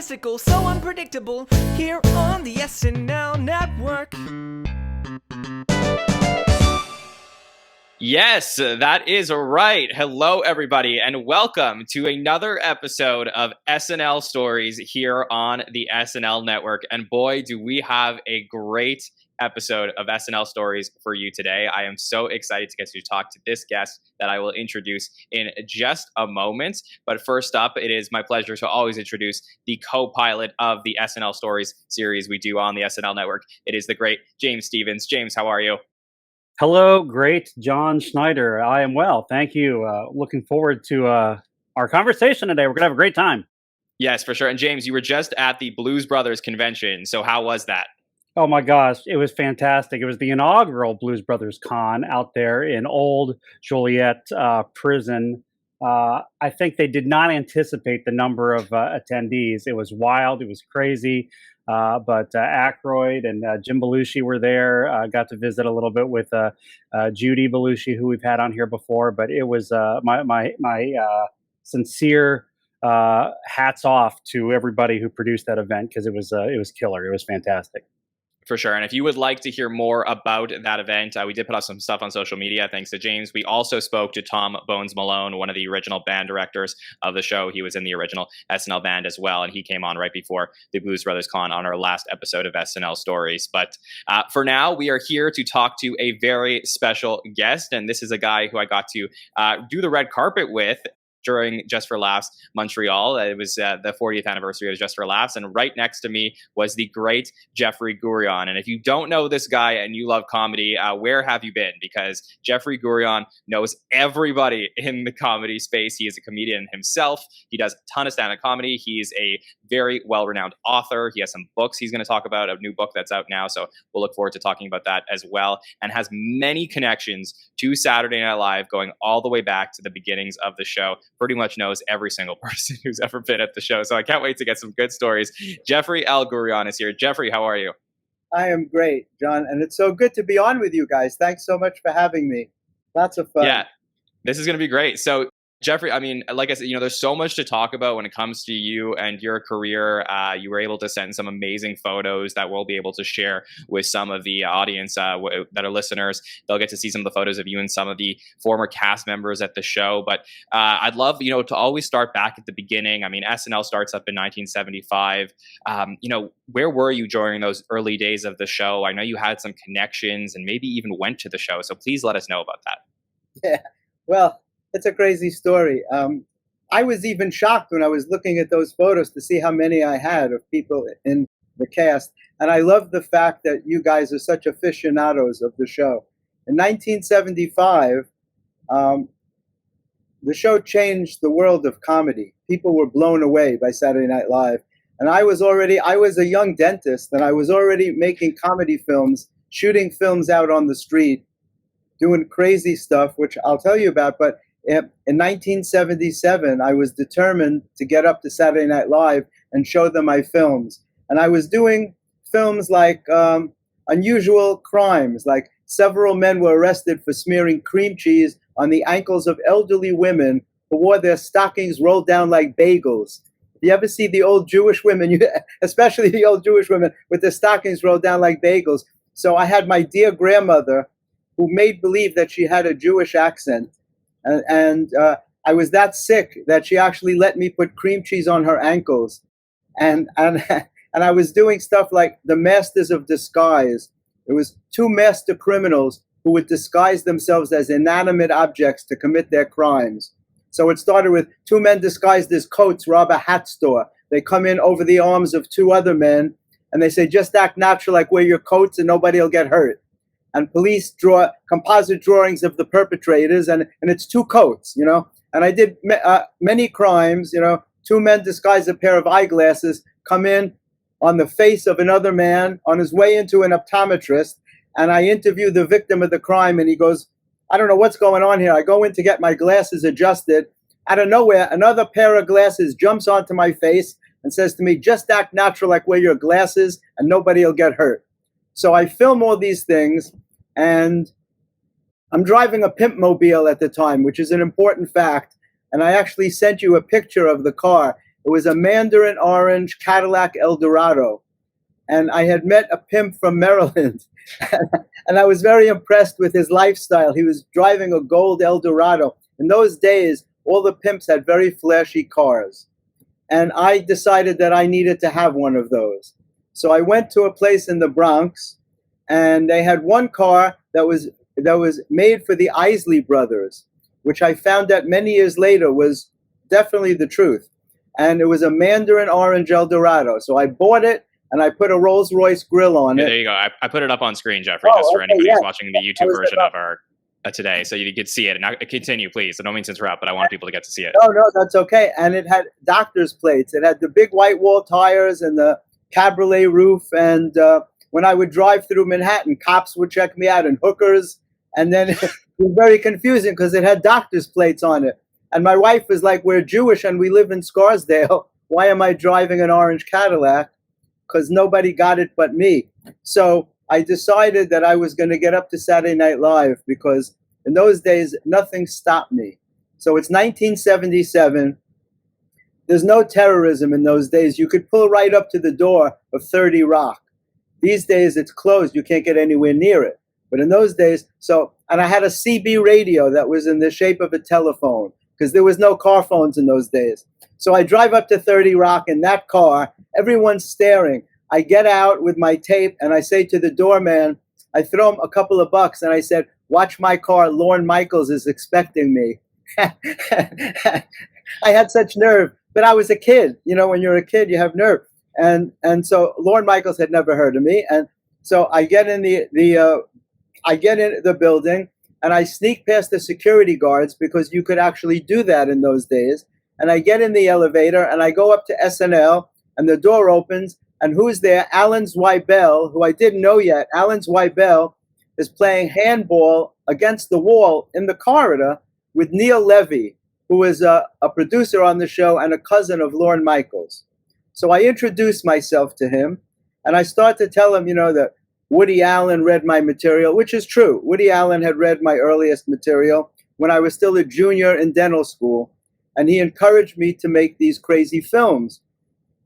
fantastical, so unpredictable, here on the SNL Network. Yes, that is right. Hello, everybody, and welcome to another episode of SNL Stories here on the SNL Network. And boy, do we have a great episode of SNL Stories for you today. I am so excited to get to talk to this guest that I will introduce in just a moment. But first up, it is my pleasure to always introduce the co-pilot of the SNL Stories series we do on the SNL Network. It is the great James Stevens. James, how are you? Hello, great Jon Schneider. I am well. Thank you. Looking forward to our conversation today. We're going to have a great time. Yes, for sure. And James, you were just at the Blues Brothers convention. So how was that? Oh my gosh, it was fantastic. It was the inaugural Blues Brothers Con out there in Old Joliet prison. I think they did not anticipate the number of attendees. It was wild. It was crazy. But Aykroyd and Jim Belushi were there. Got to visit a little bit with Judy Belushi, who we've had on here before. But it was my sincere hats off to everybody who produced that event, because it was killer. It was fantastic. For sure. And if you would like to hear more about that event, we did put up some stuff on social media, thanks to James. We also spoke to Tom Bones Malone, one of the original band directors of the show. He was in the original SNL band as well, and he came on right before the Blues Brothers Con on our last episode of SNL Stories. But for now, we are here to talk to a very special guest, and this is a guy who I got to do the red carpet with during Just for Laughs Montreal. It was the 40th anniversary of Just for Laughs, and right next to me was the great Jeffrey Gurian. And if you don't know this guy and you love comedy, where have you been? Because Jeffrey Gurian knows everybody in the comedy space. He is a comedian himself. He does a ton of stand-up comedy. He's a very well-renowned author. He has some books he's going to talk about, a new book that's out now, so we'll look forward to talking about that as well, and has many connections to Saturday Night Live going all the way back to the beginnings of the show. Pretty much knows every single person who's ever been at the show. So I can't wait to get some good stories. Jeffrey L. Gurian is here. Jeffrey, how are you? I am great, John. And it's so good to be on with you guys. Thanks so much for having me. Lots of fun. Yeah, this is going to be great. So Jeffrey, I mean, like I said, there's so much to talk about when it comes to you and your career. You were able to send some amazing photos that we'll be able to share with some of the audience that are listeners. They'll get to see some of the photos of you and some of the former cast members at the show. But I'd love, to always start back at the beginning. I mean, SNL starts up in 1975. Where were you during those early days of the show? I know you had some connections and maybe even went to the show. So please let us know about that. Yeah, well, it's a crazy story. I was even shocked when I was looking at those photos to see how many I had of people in the cast. And I love the fact that you guys are such aficionados of the show. In 1975, the show changed the world of comedy. People were blown away by Saturday Night Live. And I was a young dentist, and I was already making comedy films, shooting films out on the street, doing crazy stuff, which I'll tell you about. But in 1977, I was determined to get up to Saturday Night Live and show them my films. And I was doing films like unusual crimes, like several men were arrested for smearing cream cheese on the ankles of elderly women who wore their stockings rolled down like bagels. If you ever see the old Jewish women, especially the old Jewish women with their stockings rolled down like bagels. So I had my dear grandmother who made believe that she had a Jewish accent. And I was that sick that she actually let me put cream cheese on her ankles. And I was doing stuff like the Masters of Disguise. It was two master criminals who would disguise themselves as inanimate objects to commit their crimes. So it started with two men disguised as coats rob a hat store. They come in over the arms of two other men, and they say, just act natural like wear your coats and nobody will get hurt. And police draw composite drawings of the perpetrators, and it's two coats, And I did many crimes, two men disguised a pair of eyeglasses come in on the face of another man on his way into an optometrist, and I interview the victim of the crime, and he goes, I don't know what's going on here. I go in to get my glasses adjusted. Out of nowhere, another pair of glasses jumps onto my face and says to me, just act natural like wear your glasses and nobody will get hurt. So I film all these things, and I'm driving a pimp mobile at the time, which is an important fact. And I actually sent you a picture of the car. It was a mandarin orange Cadillac Eldorado. And I had met a pimp from Maryland. And I was very impressed with his lifestyle. He was driving a gold Eldorado. In those days, all the pimps had very flashy cars. And I decided that I needed to have one of those. So I went to a place in the Bronx, and they had one car that was made for the Isley brothers, which I found out many years later was definitely the truth. And it was a mandarin orange Eldorado. So I bought it, and I put a Rolls Royce grill on it. There you go. I put it up on screen, Jeffrey, just for anybody who's watching the YouTube version of our today, so you could see it. And now continue, please. I don't mean to interrupt, but I want people to get to see it. No, that's okay. And it had doctor's plates. It had the big white wall tires and the cabriolet roof. And when I would drive through Manhattan, cops would check me out, and hookers. And then it was very confusing because it had doctor's plates on it. And my wife was like, "We're Jewish and we live in Scarsdale. Why am I driving an orange Cadillac?" Because nobody got it but me. So I decided that I was going to get up to Saturday Night Live, because in those days, nothing stopped me. So it's 1977. There's no terrorism in those days. You could pull right up to the door of 30 Rock. These days, it's closed. You can't get anywhere near it. But in those days, and I had a CB radio that was in the shape of a telephone, because there was no car phones in those days. So I drive up to 30 Rock in that car. Everyone's staring. I get out with my tape, and I say to the doorman, I throw him a couple of bucks, and I said, "Watch my car. Lorne Michaels is expecting me." I had such nerve, but I was a kid. You know, when you're a kid, you have nerve. And so Lorne Michaels had never heard of me. And so I get in the building, and I sneak past the security guards, because you could actually do that in those days. And I get in the elevator, and I go up to SNL, and the door opens, and who's there? Alan Zweibel, who I didn't know yet. Alan Zweibel is playing handball against the wall in the corridor with Neil Levy, who is a producer on the show and a cousin of Lorne Michaels. So I introduce myself to him, and I start to tell him, that Woody Allen read my material, which is true. Woody Allen had read my earliest material when I was still a junior in dental school, and he encouraged me to make these crazy films.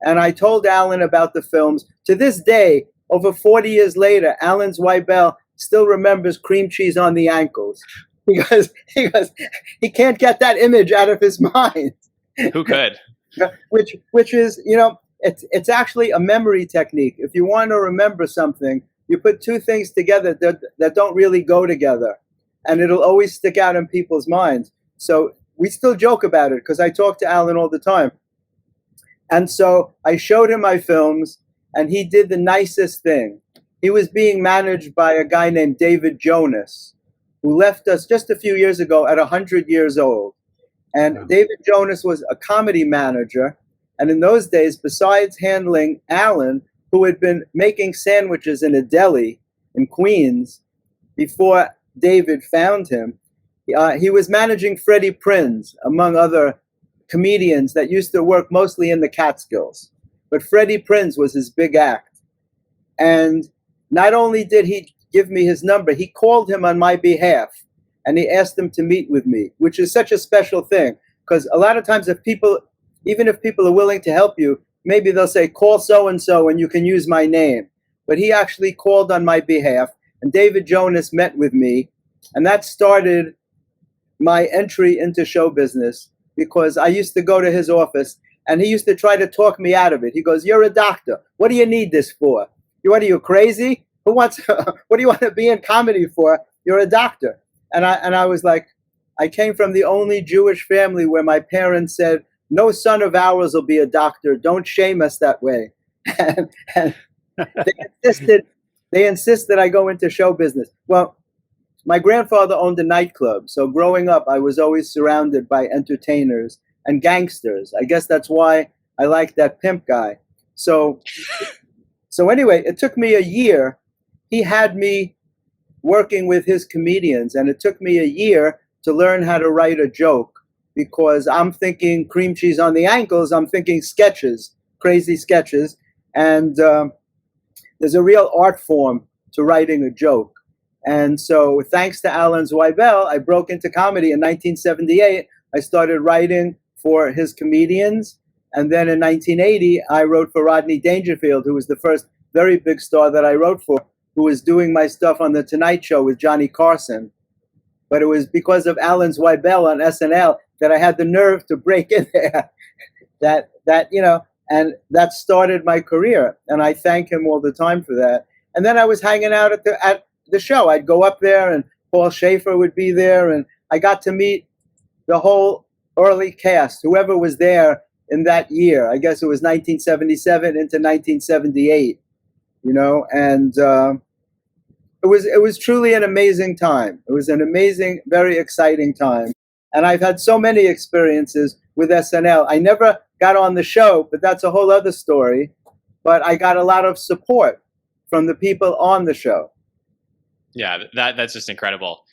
And I told Alan about the films. To this day, over 40 years later, Alan Zweibel still remembers Cream Cheese on the Ankles, because he can't get that image out of his mind. Who could? Which is, it's actually a memory technique. If you want to remember something, you put two things together that don't really go together, and it'll always stick out in people's minds. So we still joke about it, because I talk to Alan all the time. And so I showed him my films, and he did the nicest thing. He was being managed by a guy named David Jonas, who left us just a few years ago at 100 years old. And David Jonas was a comedy manager. And in those days, besides handling Alan, who had been making sandwiches in a deli in Queens before David found him, he was managing Freddie Prinze, among other comedians that used to work mostly in the Catskills. But Freddie Prinze was his big act. And not only did he give me his number, he called him on my behalf, and he asked him to meet with me, which is such a special thing. Because a lot of times, even if people are willing to help you, maybe they'll say, "Call so-and-so and you can use my name." But he actually called on my behalf, and David Jonas met with me, and that started my entry into show business, because I used to go to his office, and he used to try to talk me out of it. He goes, "You're a doctor. What do you need this for? What are you, crazy? What do you want to be in comedy for? You're a doctor." And I was like, I came from the only Jewish family where my parents said, "No son of ours will be a doctor. Don't shame us that way." And they insisted I go into show business. Well, my grandfather owned a nightclub. So growing up, I was always surrounded by entertainers and gangsters. I guess that's why I like that pimp guy. So anyway, it took me a year. He had me working with his comedians, and it took me a year to learn how to write a joke, because I'm thinking Cream Cheese on the Ankles. I'm thinking sketches, crazy sketches. And there's a real art form to writing a joke. And so thanks to Alan Zweibel, I broke into comedy in 1978. I started writing for his comedians, And then in 1980, I wrote for Rodney Dangerfield, who was the first very big star that I wrote for, who was doing my stuff on The Tonight Show with Johnny Carson. But it was because of Alan Zweibel on SNL that I had the nerve to break in there. And that started my career. And I thank him all the time for that. And then I was hanging out at the show. I'd go up there and Paul Schaefer would be there. And I got to meet the whole early cast, whoever was there in that year. I guess it was 1977 into 1978, and it was truly an amazing time. It was an amazing, very exciting time. And I've had so many experiences with SNL. I never got on the show, but that's a whole other story. But I got a lot of support from the people on the show. Yeah, that's just incredible.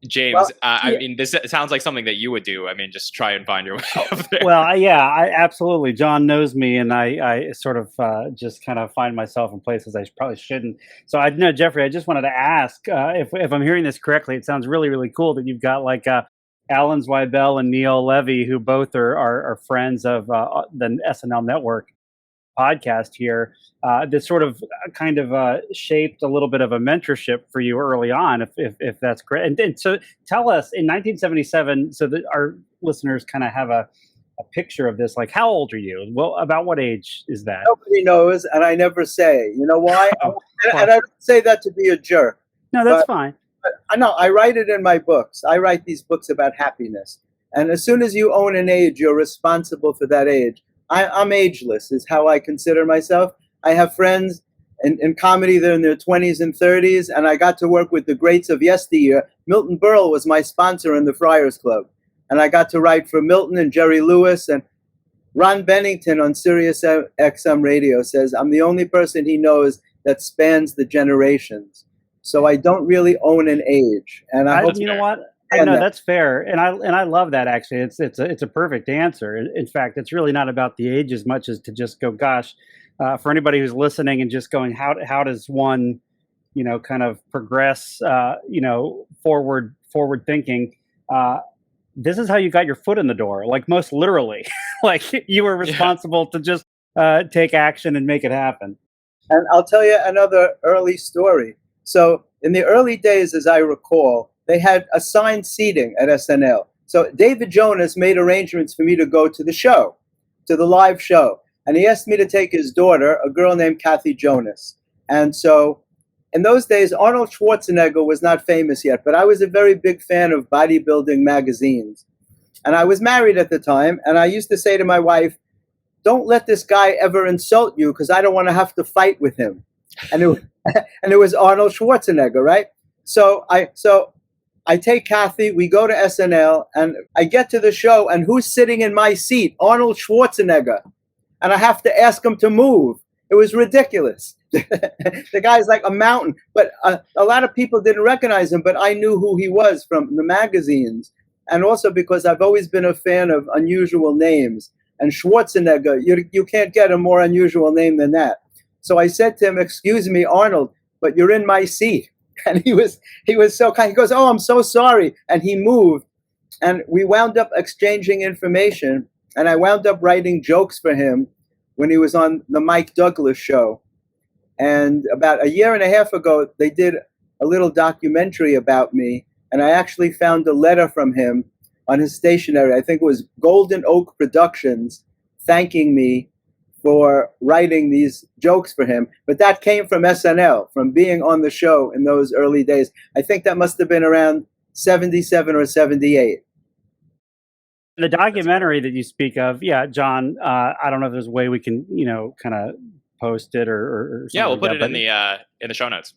James, Well, I mean, this sounds like something that you would do. I mean, just try and find your way up there. Well, yeah, I absolutely. John knows me, and I sort of just kind of find myself in places I probably shouldn't. So I know, Jeffrey, I just wanted to ask if I'm hearing this correctly. It sounds really, really cool that you've got like Alan Zweibel and Neil Levy, who both are friends of the SNL Network podcast here. This sort of kind of shaped a little bit of a mentorship for you early on, if that's correct. And so tell us, in 1977, so that our listeners kind of have a picture of this, like, how old are you? Well, about what age is that? Nobody knows, and I never say. You know why? And I don't say that to be a jerk. No, that's fine. I know. I write it in my books. I write these books about happiness. And as soon as you own an age, you're responsible for that age. I'm ageless, is how I consider myself. I have friends in comedy, they're in their 20s and 30s, and I got to work with the greats of yesteryear. Milton Berle was my sponsor in the Friars Club. And I got to write for Milton and Jerry Lewis. And Ron Bennington on Sirius XM radio says, I'm the only person he knows that spans the generations. So I don't really own an age. And I hope you know what? I know that's fair, and I love that. Actually, it's a perfect answer. In fact, it's really not about the age as much as to just go, gosh, for anybody who's listening and just going, how does one, kind of progress, forward thinking. This is how you got your foot in the door, like most literally, like you were responsible to just take action and make it happen. And I'll tell you another early story. So in the early days, as I recall, they had assigned seating at SNL. So David Jonas made arrangements for me to go to the show, to the live show. And he asked me to take his daughter, a girl named Kathy Jonas. And so in those days, Arnold Schwarzenegger was not famous yet, but I was a very big fan of bodybuilding magazines. And I was married at the time. And I used to say to my wife, don't let this guy ever insult you, because I don't want to have to fight with him. And it was Arnold Schwarzenegger, right? So I take Kathy, we go to SNL, and I get to the show, and who's sitting in my seat? Arnold Schwarzenegger. And I have to ask him to move. It was ridiculous. The guy's like a mountain. But a lot of people didn't recognize him, but I knew who he was from the magazines. And also because I've always been a fan of unusual names. And Schwarzenegger, you can't get a more unusual name than that. So I said to him, excuse me, Arnold, but you're in my seat. And he was so kind. He goes, oh, I'm so sorry. And he moved. And we wound up exchanging information. And I wound up writing jokes for him when he was on the Mike Douglas show. And about a year and a half ago, they did a little documentary about me. And I actually found a letter from him on his stationery. I think it was Golden Oak Productions, thanking me for writing these jokes for him. But that came from SNL, from being on the show in those early days. I think that must have been around 77 or 78. The documentary that you speak of, yeah, John, I don't know if there's a way we can, kind of post it or yeah, we'll like put that, it in the show notes.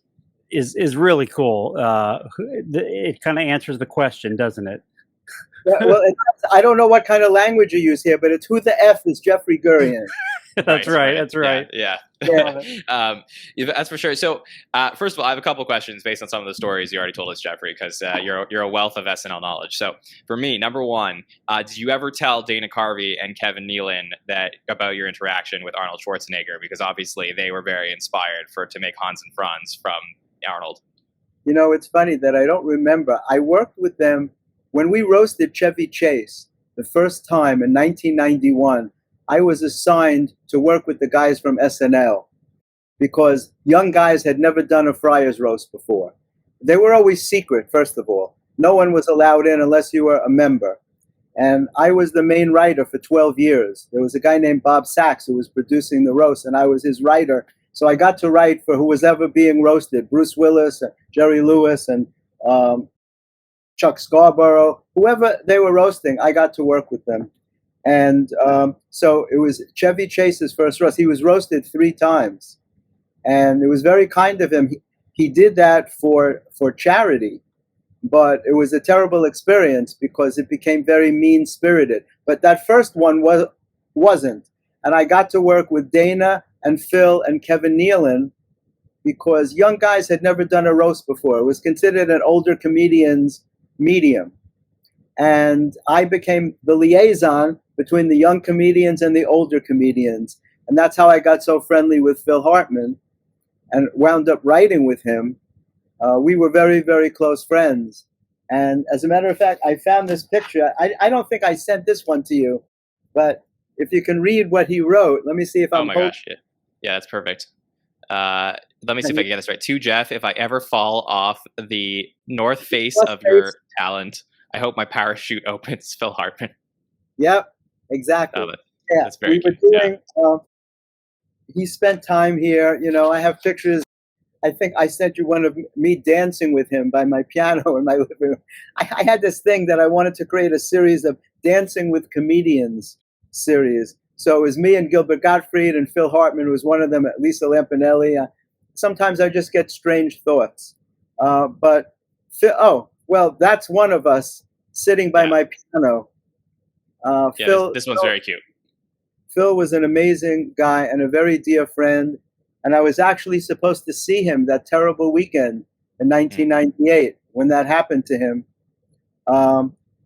Is really cool. It kind of answers the question, doesn't it? Yeah, well, I don't know what kind of language you use here, but it's who the F is Jeffrey Gurian. That's right. That's right. Yeah. That's for sure. So, first of all, I have a couple questions based on some of the stories you already told us, Jeffrey, because you're a wealth of SNL knowledge. So, for me, number one, did you ever tell Dana Carvey and Kevin Nealon about your interaction with Arnold Schwarzenegger? Because obviously they were very inspired to make Hans and Franz from Arnold. It's funny that I don't remember. I worked with them when we roasted Chevy Chase the first time in 1991. I was assigned to work with the guys from SNL because young guys had never done a Friars roast before. They were always secret, first of all. No one was allowed in unless you were a member. And I was the main writer for 12 years. There was a guy named Bob Sachs who was producing the roast, and I was his writer. So I got to write for who was ever being roasted, Bruce Willis, Jerry Lewis, and Chuck Scarborough. Whoever they were roasting, I got to work with them. And so it was Chevy Chase's first roast. He was roasted 3 times. And it was very kind of him. He did that for charity. But it was a terrible experience because it became very mean-spirited. But that first one wasn't. And I got to work with Dana and Phil and Kevin Nealon because young guys had never done a roast before. It was considered an older comedian's medium. And I became the liaison between the young comedians and the older comedians. And that's how I got so friendly with Phil Hartman and wound up writing with him. We were very, very close friends. And as a matter of fact, I found this picture. I don't think I sent this one to you, but if you can read what he wrote, let me see if I'm... Oh my gosh, yeah, that's perfect. Let me see if I can get this right. To Jeff, if I ever fall off the north face of your talent, I hope my parachute opens. Phil Hartman. Yep, exactly. Yeah, that's very cute. He spent time here. You know, I have pictures. I think I sent you one of me dancing with him by my piano in my living room. I had this thing that I wanted to create a series of Dancing with Comedians series. So it was me and Gilbert Gottfried and Phil Hartman was one of them, Lisa Lampanelli. Sometimes I just get strange thoughts. But Phil, that's one of us sitting by my piano. Phil, this one's very cute. Phil was an amazing guy and a very dear friend. And I was actually supposed to see him that terrible weekend in 1998 when that happened to him.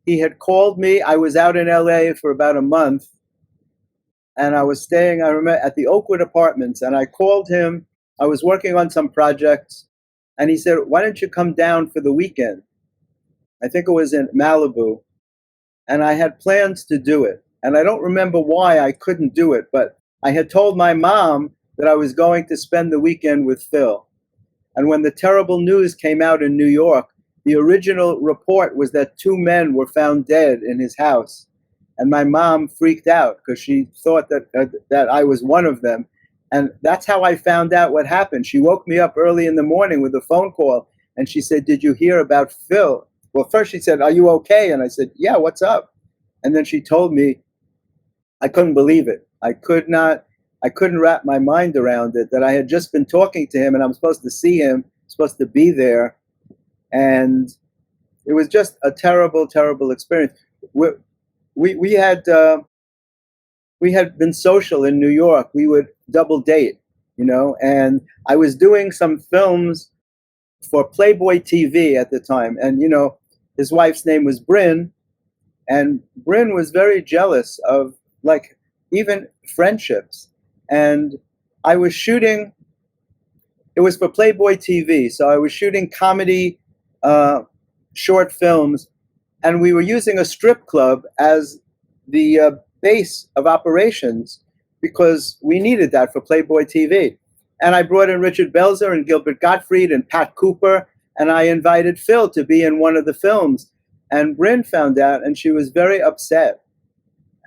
He had called me. I was out in LA for about a month. And I was staying, I remember, at the Oakwood Apartments. And I called him. I was working on some projects. And he said, why don't you come down for the weekend? I think it was in Malibu. And I had plans to do it. And I don't remember why I couldn't do it. But I had told my mom that I was going to spend the weekend with Phil. And when the terrible news came out in New York, the original report was that 2 men were found dead in his house. And my mom freaked out because she thought that I was one of them. And that's how I found out what happened. She woke me up early in the morning with a phone call. And she said, did you hear about Phil? Well, first she said, are you okay? And I said, yeah, what's up? And then she told me, I couldn't believe it. I couldn't wrap my mind around it, that I had just been talking to him and I'm supposed to see him, supposed to be there. And it was just a terrible, terrible experience. We had been social in New York. We would double date, you know, and I was doing some films for Playboy TV at the time. And, you know, his wife's name was Bryn, and Bryn was very jealous of, like, even friendships. And I was shooting, it was for Playboy TV, so I was shooting comedy short films, and we were using a strip club as the base of operations because we needed that for Playboy TV. And I brought in Richard Belzer and Gilbert Gottfried and Pat Cooper, and I invited Phil to be in one of the films. And Bryn found out, and she was very upset.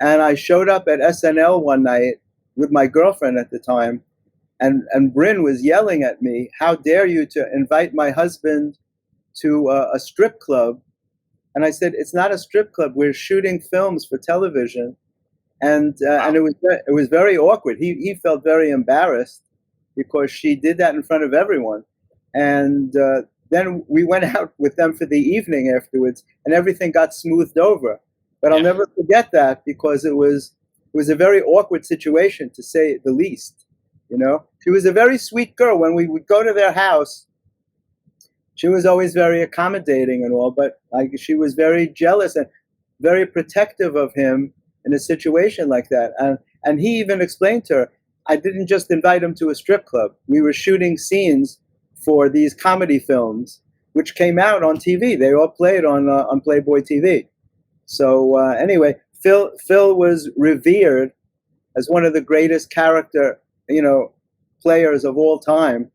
And I showed up at SNL one night with my girlfriend at the time, and Bryn was yelling at me, how dare you to invite my husband to a strip club? And I said, it's not a strip club. We're shooting films for television. And it was very awkward. He felt very embarrassed because she did that in front of everyone. And then we went out with them for the evening afterwards, and everything got smoothed over. But I'll never forget that because it was a very awkward situation, to say the least. You know, she was a very sweet girl. When we would go to their house, she was always very accommodating and all, but she was very jealous and very protective of him in a situation like that. And he even explained to her, I didn't just invite him to a strip club. We were shooting scenes for these comedy films, which came out on TV. They all played on Playboy TV. So anyway, Phil was revered as one of the greatest character, players of all time.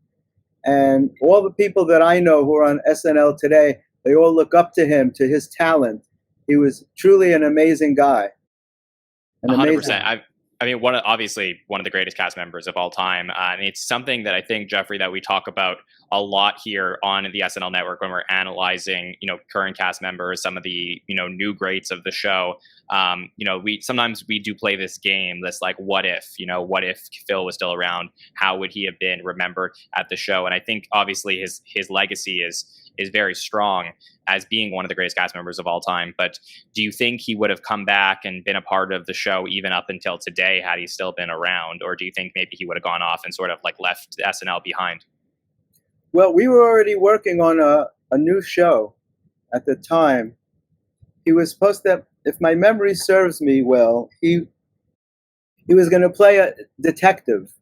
And all the people that I know who are on SNL today, they all look up to him, to his talent. He was truly an amazing guy. 100%. I mean, obviously one of the greatest cast members of all time. And it's something that I think, Jeffrey, that we talk about a lot here on the SNL network when we're analyzing, current cast members, some of the, new greats of the show. Sometimes we do play this game, this like, what if Phil was still around? How would he have been remembered at the show? And I think obviously his legacy is very strong as being one of the greatest cast members of all time. But do you think he would have come back and been a part of the show even up until today had he still been around? Or do you think maybe he would have gone off and sort of like left SNL behind? Well, we were already working on a new show at the time. He was supposed to, if my memory serves me well, he was going to play a detective.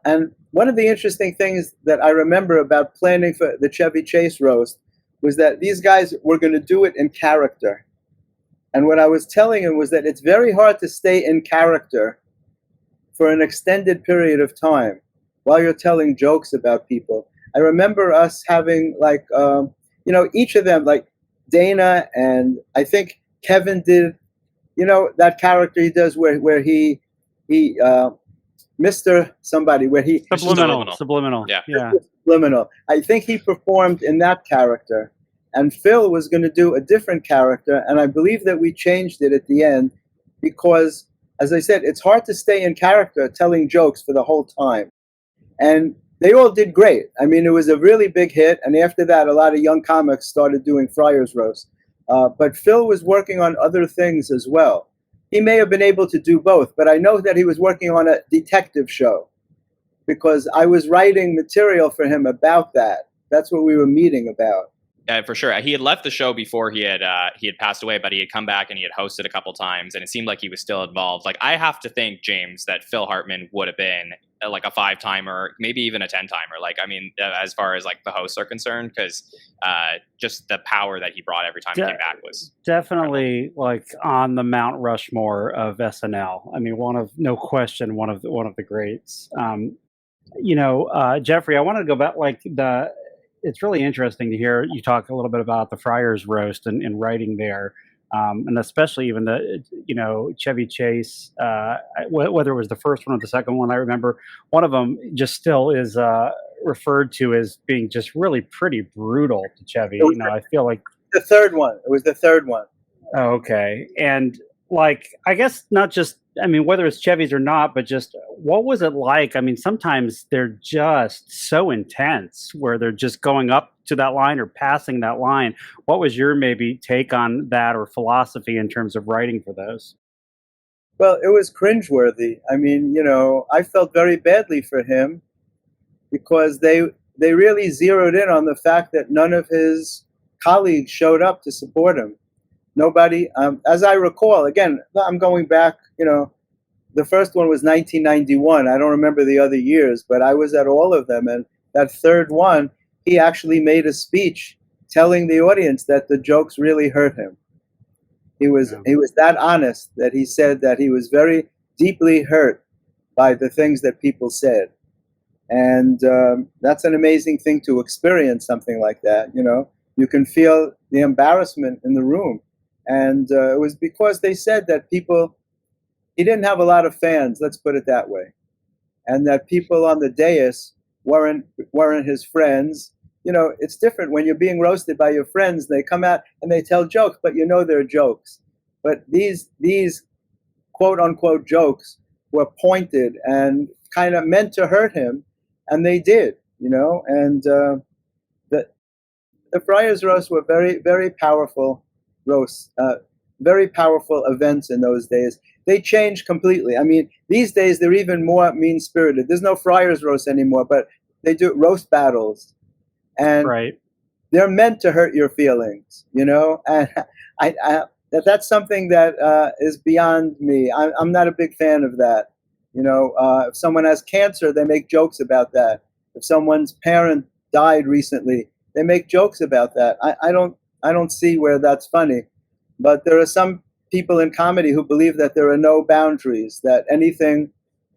And one of the interesting things that I remember about planning for the Chevy Chase roast was that these guys were going to do it in character. And what I was telling him was that it's very hard to stay in character for an extended period of time while you're telling jokes about people. I remember us having each of them, like Dana, and I think Kevin did, that character he does where he Mr. Somebody, where he subliminal. Yeah. Subliminal. I think he performed in that character, and Phil was going to do a different character, and I believe that we changed it at the end because, as I said, it's hard to stay in character telling jokes for the whole time. And they all did great. I mean, it was a really big hit, and after that, a lot of young comics started doing Friars Roast. But Phil was working on other things as well. He may have been able to do both, but I know that he was working on a detective show because I was writing material for him about that. That's what we were meeting about. Yeah, for sure. He had left the show before he had passed away, but he had come back and he had hosted a couple times, and it seemed like he was still involved. Like, I have to think, James, that Phil Hartman would have been like a 5-timer, maybe even a 10-timer. Like, I mean, as far as like the hosts are concerned, because just the power that he brought every time he came back was definitely incredible. Like on the Mount Rushmore of SNL. I mean, no question, one of the greats. Jeffrey, I wanted to go back it's really interesting to hear you talk a little bit about the Friars Roast and writing there, and especially even the, Chevy Chase, whether it was the first one or the second one. I remember one of them just still is referred to as being just really pretty brutal to Chevy. I feel like the third one. It was the third one. Oh, okay. And I guess not just, whether it's Chevy's or not, but just what was it like? I mean, sometimes they're just so intense where they're just going up to that line or passing that line. What was your maybe take on that or philosophy in terms of writing for those? Well, it was cringeworthy. I mean, I felt very badly for him because they really zeroed in on the fact that none of his colleagues showed up to support him. Nobody, as I recall, again, I'm going back, the first one was 1991. I don't remember the other years, but I was at all of them. And that third one, he actually made a speech telling the audience that the jokes really hurt him. He was that honest that he said that he was very deeply hurt by the things that people said. And that's an amazing thing to experience, something like that. You can feel the embarrassment in the room. And it was because they said that he didn't have a lot of fans, let's put it that way. And that people on the dais weren't his friends. It's different when you're being roasted by your friends. They come out and they tell jokes, but they're jokes. But these quote unquote jokes were pointed and kind of meant to hurt him. And they did, and the Friars Roast were very, very powerful roasts, very powerful events in those days. They changed completely. I mean, these days they're even more mean-spirited. There's no Friars Roast anymore, but they do roast battles, and they're meant to hurt your feelings, And that's something that is beyond me. I'm not a big fan of that. If someone has cancer, they make jokes about that. If someone's parent died recently, they make jokes about that. I don't see where that's funny, but there are some people in comedy who believe that there are no boundaries, that anything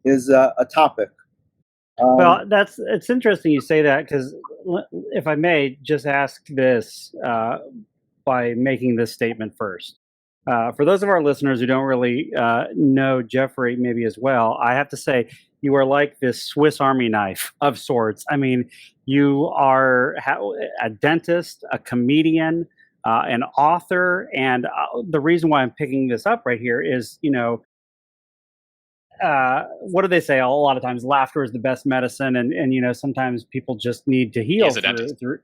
is a topic. Well, it's interesting you say that, because if I may just ask this by making this statement first. For those of our listeners who don't really know Jeffrey maybe as well, I have to say you are like this Swiss Army knife of sorts. I mean, you are a dentist, a comedian, an author, and the reason why I'm picking this up right here is, what do they say? A lot of times, laughter is the best medicine, and sometimes people just need to heal through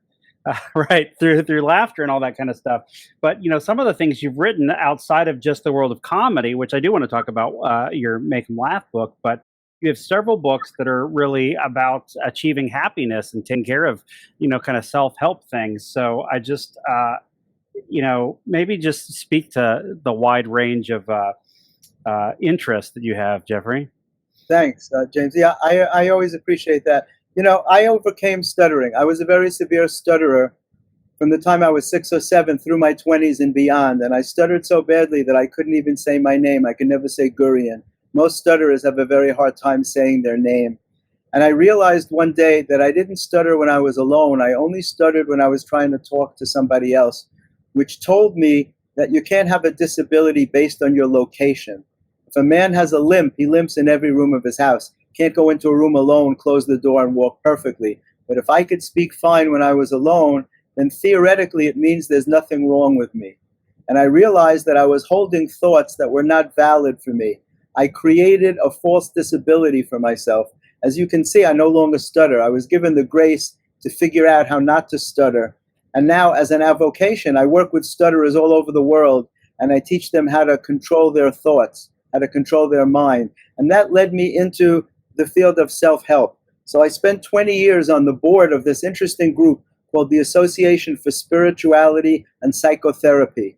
through laughter and all that kind of stuff. But some of the things you've written outside of just the world of comedy, which I do want to talk about, your Make 'Em Laugh book, but you have several books that are really about achieving happiness and taking care of kind of self-help things. So I just maybe just speak to the wide range of interest that you have, Jeffrey. Thanks, James. Yeah, I always appreciate that. I overcame stuttering. I was a very severe stutterer from the time I was 6 or 7 through my 20s and beyond. And I stuttered so badly that I couldn't even say my name. I could never say Gurian. Most stutterers have a very hard time saying their name. And I realized one day that I didn't stutter when I was alone. I only stuttered when I was trying to talk to somebody else, which told me that you can't have a disability based on your location. If a man has a limp, he limps in every room of his house. Can't go into a room alone, close the door, and walk perfectly. But if I could speak fine when I was alone, then theoretically it means there's nothing wrong with me. And I realized that I was holding thoughts that were not valid for me. I created a false disability for myself. As you can see, I no longer stutter. I was given the grace to figure out how not to stutter. And now, as an avocation, I work with stutterers all over the world, and I teach them how to control their thoughts, how to control their mind. And that led me into the field of self-help. So I spent 20 years on the board of this interesting group called the Association for Spirituality and Psychotherapy.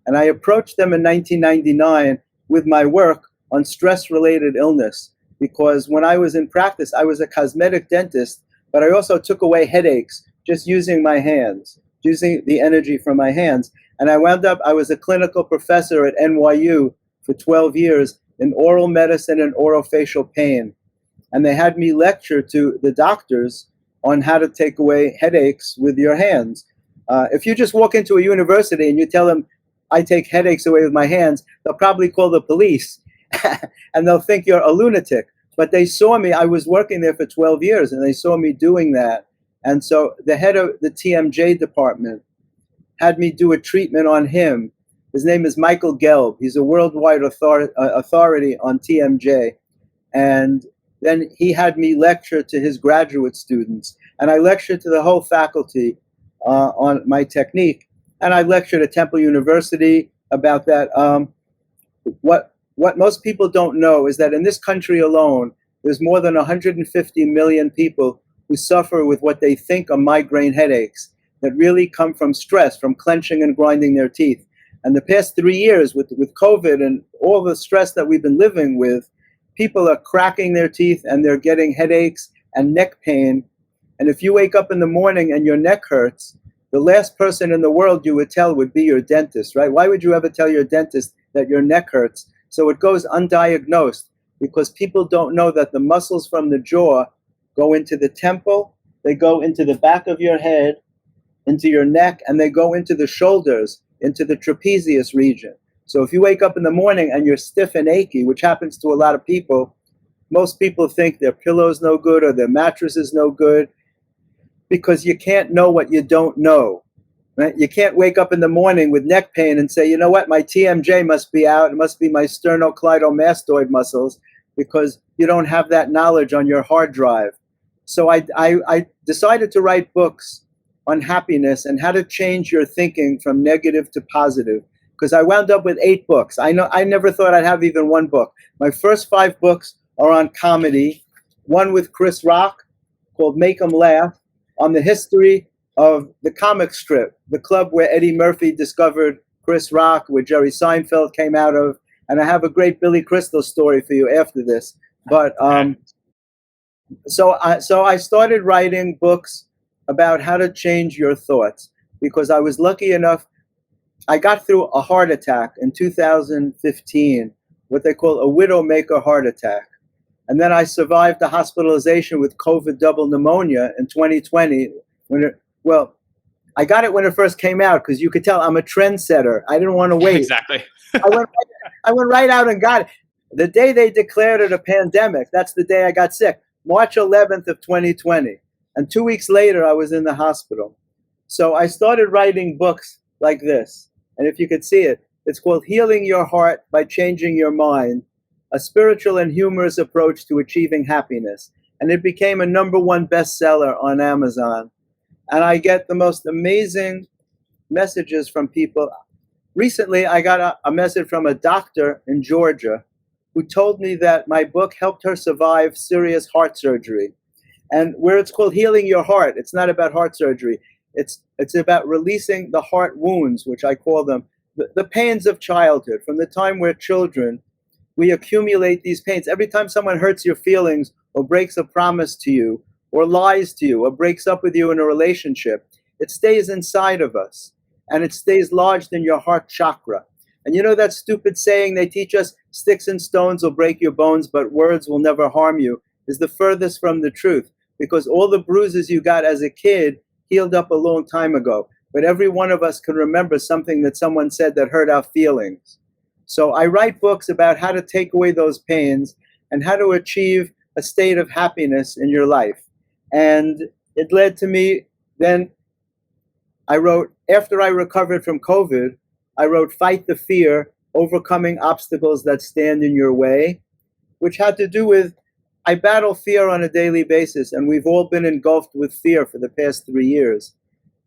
And I approached them in 1999 with my work on stress-related illness, because when I was in practice, I was a cosmetic dentist, but I also took away headaches just using my hands, using the energy from my hands. And I was a clinical professor at NYU for 12 years in oral medicine and orofacial pain. And they had me lecture to the doctors on how to take away headaches with your hands. If you just walk into a university and you tell them, I take headaches away with my hands, they'll probably call the police and they'll think you're a lunatic. But they saw me, I was working there for 12 years, and they saw me doing that. And so the head of the TMJ department had me do a treatment on him. His name is Michael Gelb. He's a worldwide authority on TMJ. And then he had me lecture to his graduate students. And I lectured to the whole faculty on my technique. And I lectured at Temple University about that. What most people don't know is that in this country alone, there's more than 150 million people who suffer with what they think are migraine headaches that really come from stress, from clenching and grinding their teeth. And the past 3 years with COVID and all the stress that we've been living with, people are cracking their teeth and they're getting headaches and neck pain. And if you wake up in the morning and your neck hurts, the last person in the world you would tell would be your dentist, right? Why would you ever tell your dentist that your neck hurts? So it goes undiagnosed because people don't know that the muscles from the jaw go into the temple, they go into the back of your head, into your neck, and they go into the shoulders, into the trapezius region. So if you wake up in the morning and you're stiff and achy, which happens to a lot of people, most people think their pillow's no good or their mattress is no good because you can't know what you don't know. Right? You can't wake up in the morning with neck pain and say, you know what, my TMJ must be out. It must be my sternocleidomastoid muscles, because you don't have that knowledge on your hard drive. So I decided to write books on happiness and how to change your thinking from negative to positive, because I wound up with 8 books. I never thought I'd have even one book. My first 5 books are on comedy, one with Chris Rock called Make 'Em Laugh, on the history of the comic strip, the club where Eddie Murphy discovered Chris Rock, where Jerry Seinfeld came out of. And I have a great Billy Crystal story for you after this. But so I started writing books about how to change your thoughts, because I was lucky enough I got through a heart attack in 2015, what they call a widowmaker heart attack. And then I survived the hospitalization with COVID double pneumonia in 2020. I got it when it first came out because you could tell I'm a trendsetter. I didn't want to wait. Exactly. I went right out and got it. The day they declared it a pandemic, that's the day I got sick, March 11th of 2020. And 2 weeks later, I was in the hospital. So I started writing books like this. And if you could see it, it's called Healing Your Heart by Changing Your Mind, a spiritual and humorous approach to achieving happiness. And it became a #1 bestseller on Amazon. And I get the most amazing messages from people. Recently, I got a message from a doctor in Georgia who told me that my book helped her survive serious heart surgery. And where it's called Healing Your Heart, it's not about heart surgery. It's about releasing the heart wounds, which I call them, the pains of childhood. From the time we're children, we accumulate these pains. Every time someone hurts your feelings or breaks a promise to you or lies to you or breaks up with you in a relationship, it stays inside of us and it stays lodged in your heart chakra. And you know that stupid saying they teach us, sticks and stones will break your bones, but words will never harm you, is the furthest from the truth, because all the bruises you got as a kid healed up a long time ago. But every one of us can remember something that someone said that hurt our feelings. So I write books about how to take away those pains and how to achieve a state of happiness in your life. And it led to me, then I wrote, after I recovered from COVID, I wrote Fight the Fear, Overcoming Obstacles That Stand in Your Way, which had to do with, I battle fear on a daily basis, and we've all been engulfed with fear for the past 3 years.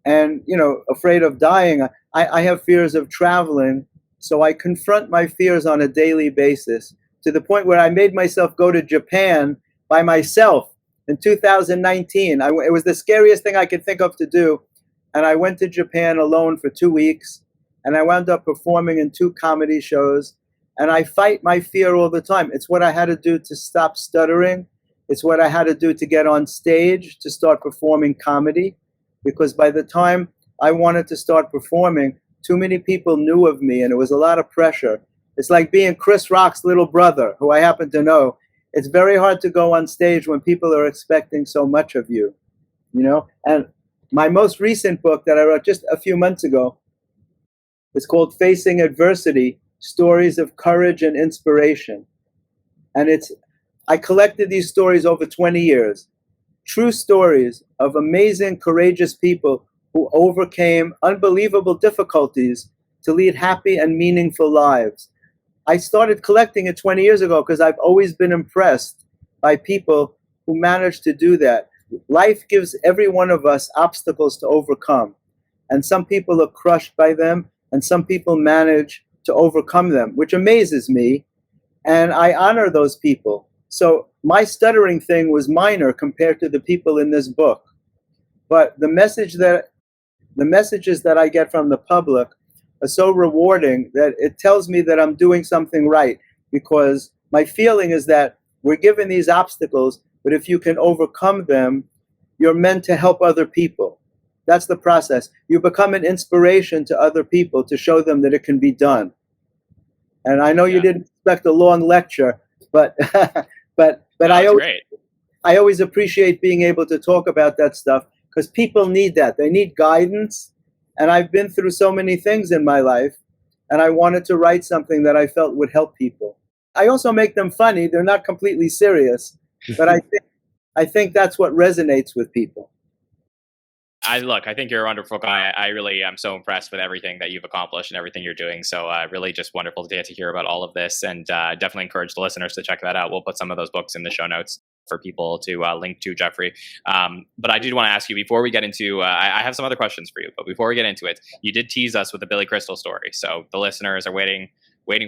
And, afraid of dying, I have fears of traveling, so I confront my fears on a daily basis to the point where I made myself go to Japan by myself in 2019. It was the scariest thing I could think of to do, and I went to Japan alone for 2 weeks, and I wound up performing in 2 comedy shows. And I fight my fear all the time. It's what I had to do to stop stuttering. It's what I had to do to get on stage, to start performing comedy. Because by the time I wanted to start performing, too many people knew of me, and it was a lot of pressure. It's like being Chris Rock's little brother, who I happen to know. It's very hard to go on stage when people are expecting so much of you, And my most recent book that I wrote just a few months ago is called Facing Adversity, Stories of Courage and Inspiration. And I collected these stories over 20 years. True stories of amazing, courageous people who overcame unbelievable difficulties to lead happy and meaningful lives. I started collecting it 20 years ago because I've always been impressed by people who managed to do that. Life gives every one of us obstacles to overcome. And some people are crushed by them, and some people manage to overcome them, which amazes me, and I honor those people. So my stuttering thing was minor compared to the people in this book. But the messages that I get from the public are so rewarding that it tells me that I'm doing something right, because my feeling is that we're given these obstacles, but if you can overcome them, you're meant to help other people. That's the process. You become an inspiration to other people to show them that it can be done. And I know you didn't expect a long lecture, but I always appreciate being able to talk about that stuff, because people need that. They need guidance. And I've been through so many things in my life, and I wanted to write something that I felt would help people. I also make them funny. They're not completely serious, but I think that's what resonates with people. I think you're a wonderful guy. I really am so impressed with everything that you've accomplished and everything you're doing. So really just wonderful to get to hear about all of this, and definitely encourage the listeners to check that out. We'll put some of those books in the show notes for people to link to Jeffrey. But I did want to ask you before we get into, I have some other questions for you, but before we get into it, you did tease us with the Billy Crystal story. So the listeners are waiting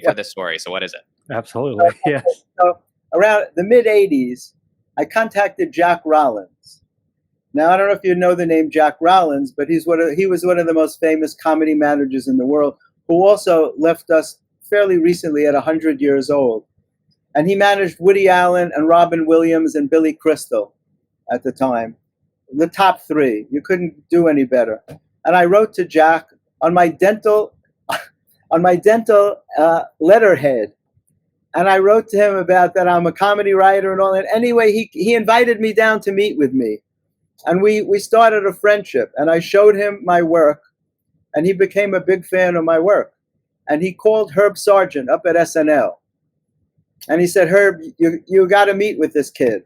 for this story. So what is it? Absolutely. Yes. So around the mid 80s, I contacted Jack Rollins. Now, I don't know if you know the name Jack Rollins, but he was one of the most famous comedy managers in the world, who also left us fairly recently at 100 years old. And he managed Woody Allen and Robin Williams and Billy Crystal at the time. The top 3. You couldn't do any better. And I wrote to Jack on my dental on my dental letterhead. And I wrote to him about that I'm a comedy writer and all that. Anyway, he invited me down to meet with me. And we started a friendship. And I showed him my work. And he became a big fan of my work. And he called Herb Sargent up at SNL. And he said, Herb, you got to meet with this kid.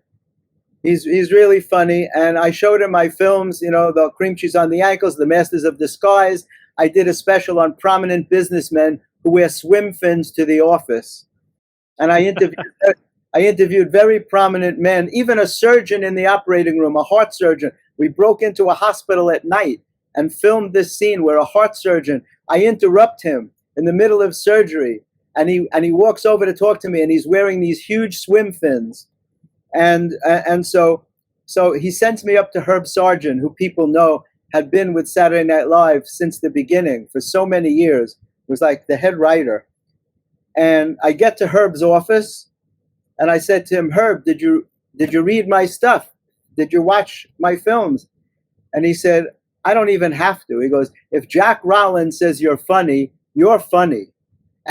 He's really funny. And I showed him my films, the Cream Cheese on the Ankles, The Masters of Disguise. I did a special on prominent businessmen who wear swim fins to the office. And I interviewed very prominent men, even a surgeon in the operating room, a heart surgeon. We broke into a hospital at night and filmed this scene where a heart surgeon, I interrupt him in the middle of surgery, and he walks over to talk to me, and he's wearing these huge swim fins. And so he sends me up to Herb Sargent, who people know had been with Saturday Night Live since the beginning for so many years, was like the head writer. And I get to Herb's office, and I said to him, Herb, did you read my stuff? Did you watch my films? And he said, I don't even have to. He goes, if Jack Rollins says you're funny, you're funny.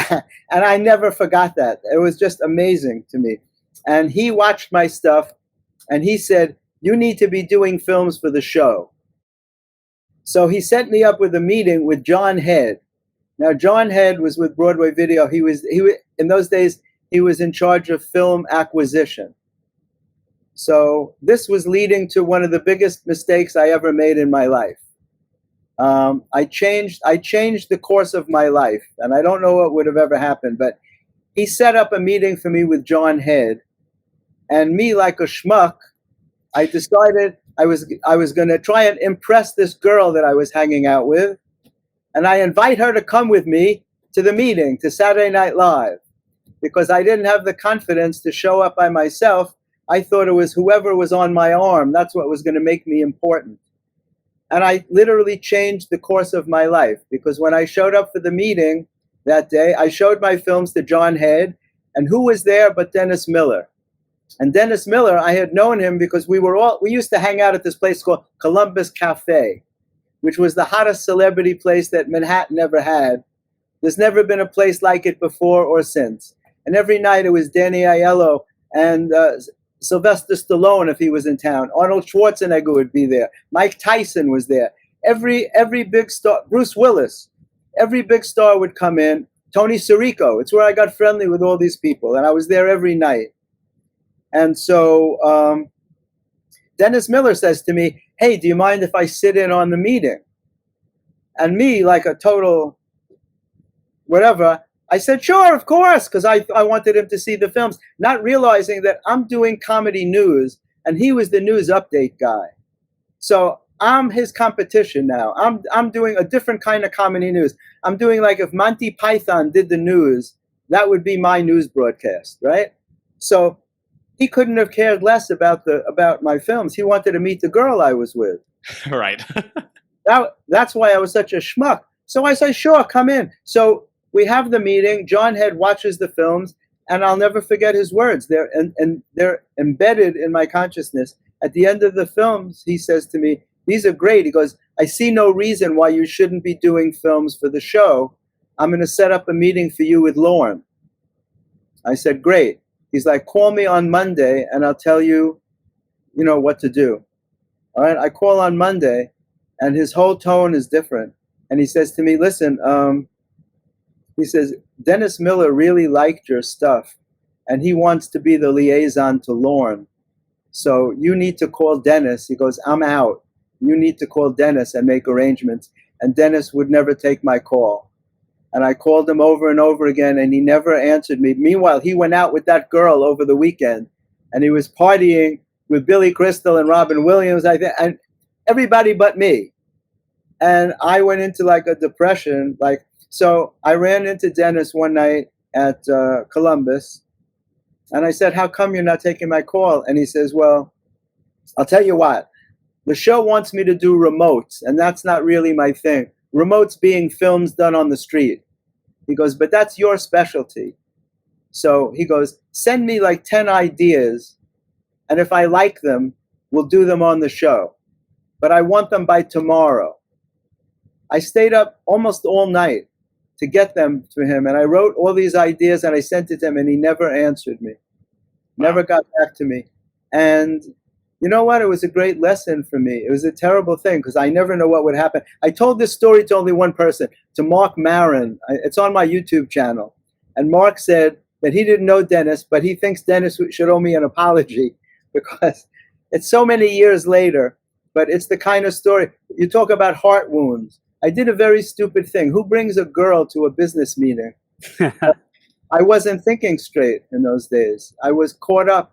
And I never forgot that. It was just amazing to me. And he watched my stuff, and he said, you need to be doing films for the show. So he set me up with a meeting with John Head. Now, John Head was with Broadway Video. He was in those days, he was in charge of film acquisition. So this was leading to one of the biggest mistakes I ever made in my life. I changed the course of my life, and I don't know what would have ever happened, but he set up a meeting for me with John Head, and me, like a schmuck, I decided I was going to try and impress this girl that I was hanging out with. And I invite her to come with me to the meeting, to Saturday Night Live, because I didn't have the confidence to show up by myself. I thought it was whoever was on my arm. That's what was going to make me important. And I literally changed the course of my life, because when I showed up for the meeting that day, I showed my films to John Head, and who was there but Dennis Miller? And Dennis Miller, I had known him because we used to hang out at this place called Columbus Cafe, which was the hottest celebrity place that Manhattan ever had. There's never been a place like it before or since. And every night it was Danny Aiello and Sylvester Stallone if he was in town. Arnold Schwarzenegger would be there. Mike Tyson was there. Every big star, Bruce Willis, every big star would come in. Tony Sirico. It's where I got friendly with all these people. And I was there every night. And so Dennis Miller says to me, hey, do you mind if I sit in on the meeting? And me, like a total whatever, I said, sure, of course, because I wanted him to see the films, not realizing that I'm doing comedy news, and he was the news update guy. So I'm his competition now. I'm doing a different kind of comedy news. I'm doing like if Monty Python did the news, that would be my news broadcast, right? So he couldn't have cared less about my films. He wanted to meet the girl I was with. Right. That's why I was such a schmuck. So I said, sure, come in. So we have the meeting. John Head watches the films, and I'll never forget his words. They're embedded in my consciousness. At the end of the films, he says to me, these are great. He goes, I see no reason why you shouldn't be doing films for the show. I'm going to set up a meeting for you with Lorne. I said, great. He's like, call me on Monday, and I'll tell you, what to do. All right, I call on Monday, and his whole tone is different. And he says to me, listen, he says, Dennis Miller really liked your stuff, and he wants to be the liaison to Lorne. So you need to call Dennis. He goes, I'm out. You need to call Dennis and make arrangements. And Dennis would never take my call. And I called him over and over again, and he never answered me. Meanwhile, he went out with that girl over the weekend, and he was partying with Billy Crystal and Robin Williams, and everybody but me. And I went into like a depression. So I ran into Dennis one night at Columbus, and I said, how come you're not taking my call? And he says, well, I'll tell you what. The show wants me to do remotes, and that's not really my thing. Remotes being films done on the street. He goes, but that's your specialty. So he goes, send me like 10 ideas, and if I like them, we'll do them on the show. But I want them by tomorrow. I stayed up almost all night, to get them to him. And I wrote all these ideas and I sent it to him, and he never answered me, never got back to me. And you know what? It was a great lesson for me. It was a terrible thing because I never know what would happen. I told this story to only one person, to Mark Maron. It's on my YouTube channel. And Mark said that he didn't know Dennis, but he thinks Dennis should owe me an apology because it's so many years later. But it's the kind of story. You talk about heart wounds. I did a very stupid thing. Who brings a girl to a business meeting? I wasn't thinking straight in those days. I was caught up.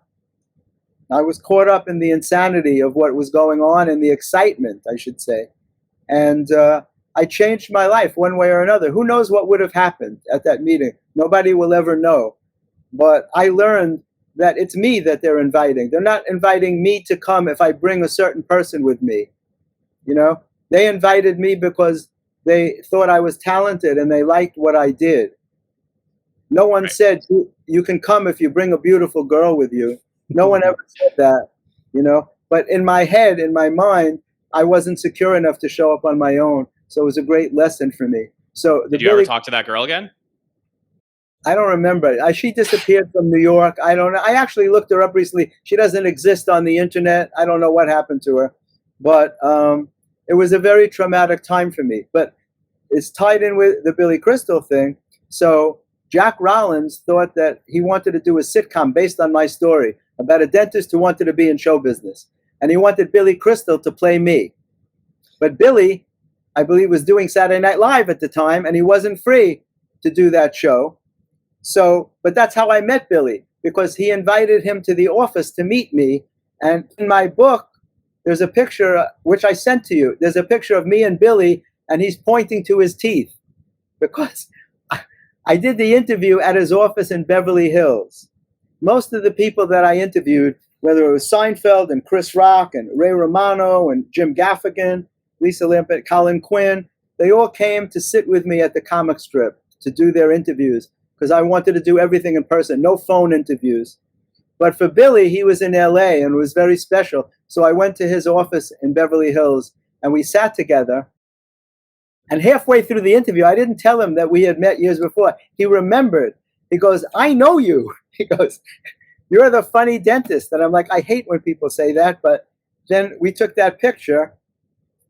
I was caught up in the insanity of what was going on and the excitement, I should say. And I changed my life one way or another. Who knows what would have happened at that meeting? Nobody will ever know. But I learned that it's me that they're inviting. They're not inviting me to come if I bring a certain person with me. You know, they invited me because they thought I was talented and they liked what I did. No one said you can come if you bring a beautiful girl with you. No one ever said that, you know. But in my head, in my mind, I wasn't secure enough to show up on my own. So it was a great lesson for me. So did you ever talk to that girl again? I don't remember. She disappeared from New York. I don't know. I actually looked her up recently. She doesn't exist on the internet. I don't know what happened to her. But it was a very traumatic time for me. But it's tied in with the Billy Crystal thing. So Jack Rollins thought that he wanted to do a sitcom based on my story about a dentist who wanted to be in show business. And he wanted Billy Crystal to play me. But Billy, I believe, was doing Saturday Night Live at the time, and he wasn't free to do that show. So, but that's how I met Billy, because he invited him to the office to meet me. And in my book, there's a picture, which I sent to you. There's a picture of me and Billy, and he's pointing to his teeth, because I did the interview at his office in Beverly Hills. Most of the people that I interviewed, whether it was Seinfeld and Chris Rock and Ray Romano and Jim Gaffigan, Lisa Lampert, Colin Quinn, they all came to sit with me at the comic strip to do their interviews, because I wanted to do everything in person, no phone interviews. But for Billy, he was in LA and it was very special. So I went to his office in Beverly Hills and we sat together. And halfway through the interview, I didn't tell him that we had met years before. He remembered. He goes, "I know you." He goes, "You're the funny dentist." And I'm like, I hate when people say that. But then we took that picture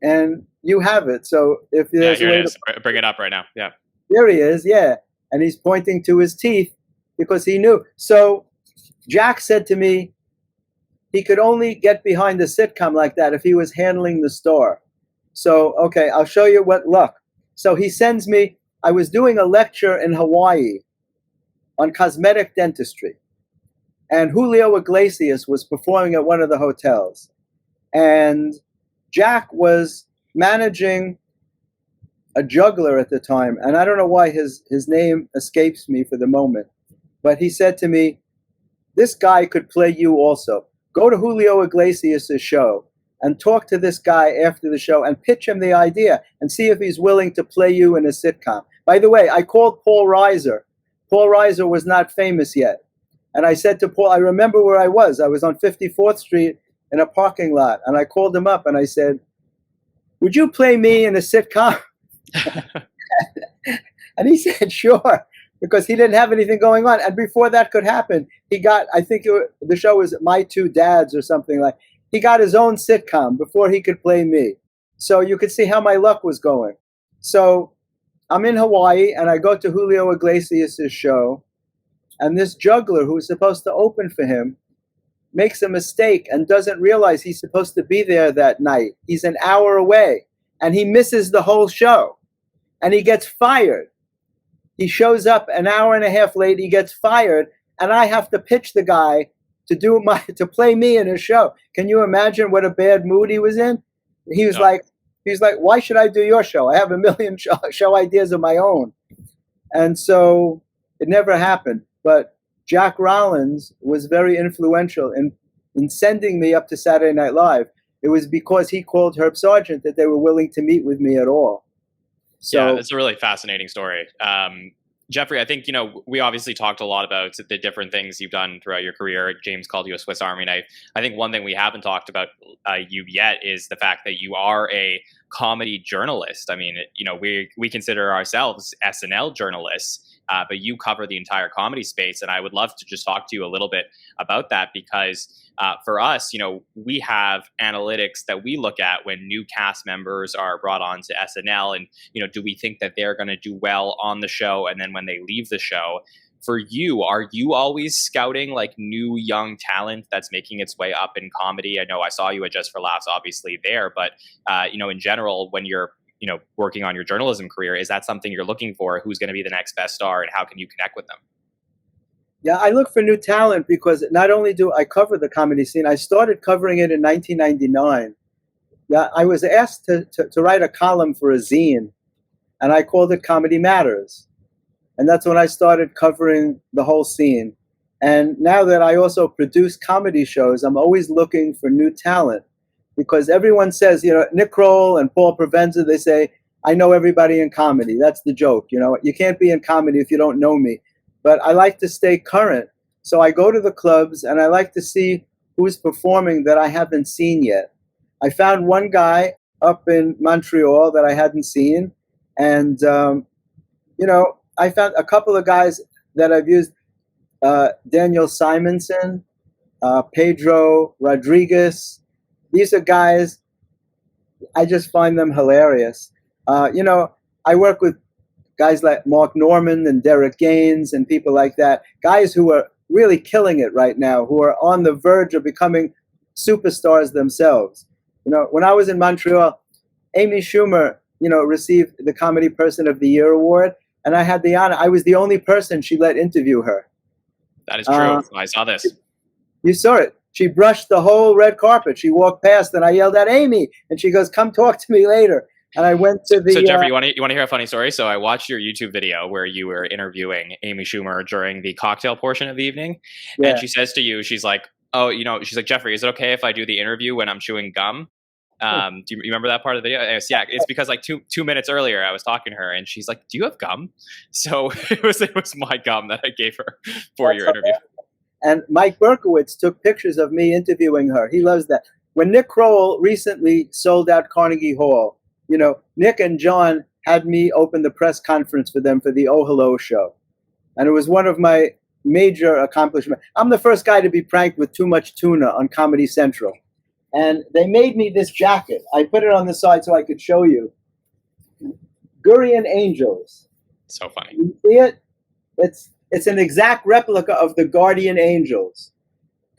and you have it. So if there's here it is. Bring it up right now. Yeah. There he is. Yeah. And he's pointing to his teeth because he knew. So Jack said to me, he could only get behind a sitcom like that if he was handling the store. So, okay, I'll show you what luck. So he sends me, I was doing a lecture in Hawaii on cosmetic dentistry. And Julio Iglesias was performing at one of the hotels. And Jack was managing a juggler at the time. And I don't know why his name escapes me for the moment. But he said to me, "This guy could play you also. Go to Julio Iglesias' show and talk to this guy after the show and pitch him the idea and see if he's willing to play you in a sitcom." By the way, I called Paul Reiser. Paul Reiser was not famous yet. And I said to Paul, I remember where I was. I was on 54th Street in a parking lot. And I called him up and I said, "Would you play me in a sitcom?" And he said, "Sure," because he didn't have anything going on. And before that could happen, he got, I think the show was My Two Dads or something like. He got his own sitcom before he could play me. So you could see how my luck was going. So I'm in Hawaii and I go to Julio Iglesias' show. And this juggler who was supposed to open for him makes a mistake and doesn't realize he's supposed to be there that night. He's an hour away and he misses the whole show and he gets fired. He shows up an hour and a half late, he gets fired, and I have to pitch the guy to play me in his show. Can you imagine what a bad mood he was in? He was like, "Why should I do your show? I have a million show ideas of my own." And so it never happened. But Jack Rollins was very influential in sending me up to Saturday Night Live. It was because he called Herb Sargent that they were willing to meet with me at all. So, yeah, it's a really fascinating story. Jeffrey, I think, we obviously talked a lot about the different things you've done throughout your career. James called you a Swiss Army knife. I think one thing we haven't talked about you yet is the fact that you are a comedy journalist. I mean, we consider ourselves SNL journalists, but you cover the entire comedy space. And I would love to just talk to you a little bit about that because for us, we have analytics that we look at when new cast members are brought on to SNL. And, do we think that they're going to do well on the show? And then when they leave the show, for you, are you always scouting like new young talent that's making its way up in comedy? I know I saw you at Just for Laughs, obviously there, but, in general, when you're working on your journalism career, is that something you're looking for? Who's going to be the next best star and how can you connect with them? Yeah, I look for new talent because not only do I cover the comedy scene, I started covering it in 1999. Yeah, I was asked to write a column for a zine, and I called it Comedy Matters. And that's when I started covering the whole scene. And now that I also produce comedy shows, I'm always looking for new talent because everyone says, Nick Kroll and Paul Provenza, they say, I know everybody in comedy. That's the joke. You can't be in comedy if you don't know me. But I like to stay current. So I go to the clubs and I like to see who's performing that I haven't seen yet. I found one guy up in Montreal that I hadn't seen. And, I found a couple of guys that I've used, Daniel Simonson, Pedro Rodriguez. These are guys, I just find them hilarious. I work with guys like Mark Norman and Derek Gaines and people like that, guys who are really killing it right now, who are on the verge of becoming superstars themselves. When I was in Montreal, Amy Schumer, received the Comedy Person of the Year award, and I had the honor. I was the only person she let interview her. That is true. I saw this. You saw it. She brushed the whole red carpet. She walked past, and I yelled at Amy, and she goes, "Come talk to me later." And I went to the. So Jeffrey, you want to hear a funny story? So I watched your YouTube video where you were interviewing Amy Schumer during the cocktail portion of the evening, and she says to you, she's like, "Oh, she's like, Jeffrey, is it okay if I do the interview when I'm chewing gum?" Do you remember that part of the video? Yeah, it's because like two minutes earlier I was talking to her and she's like, "Do you have gum?" So it was my gum that I gave her for your interview. And Mike Berkowitz took pictures of me interviewing her. He loves that. When Nick Kroll recently sold out Carnegie Hall, Nick and Jon had me open the press conference for them for the Oh Hello show. And it was one of my major accomplishments. I'm the first guy to be pranked with too much tuna on Comedy Central. And they made me this jacket. I put it on the side so I could show you. Gurian Angels. So funny. You see it? It's an exact replica of the Guardian Angels.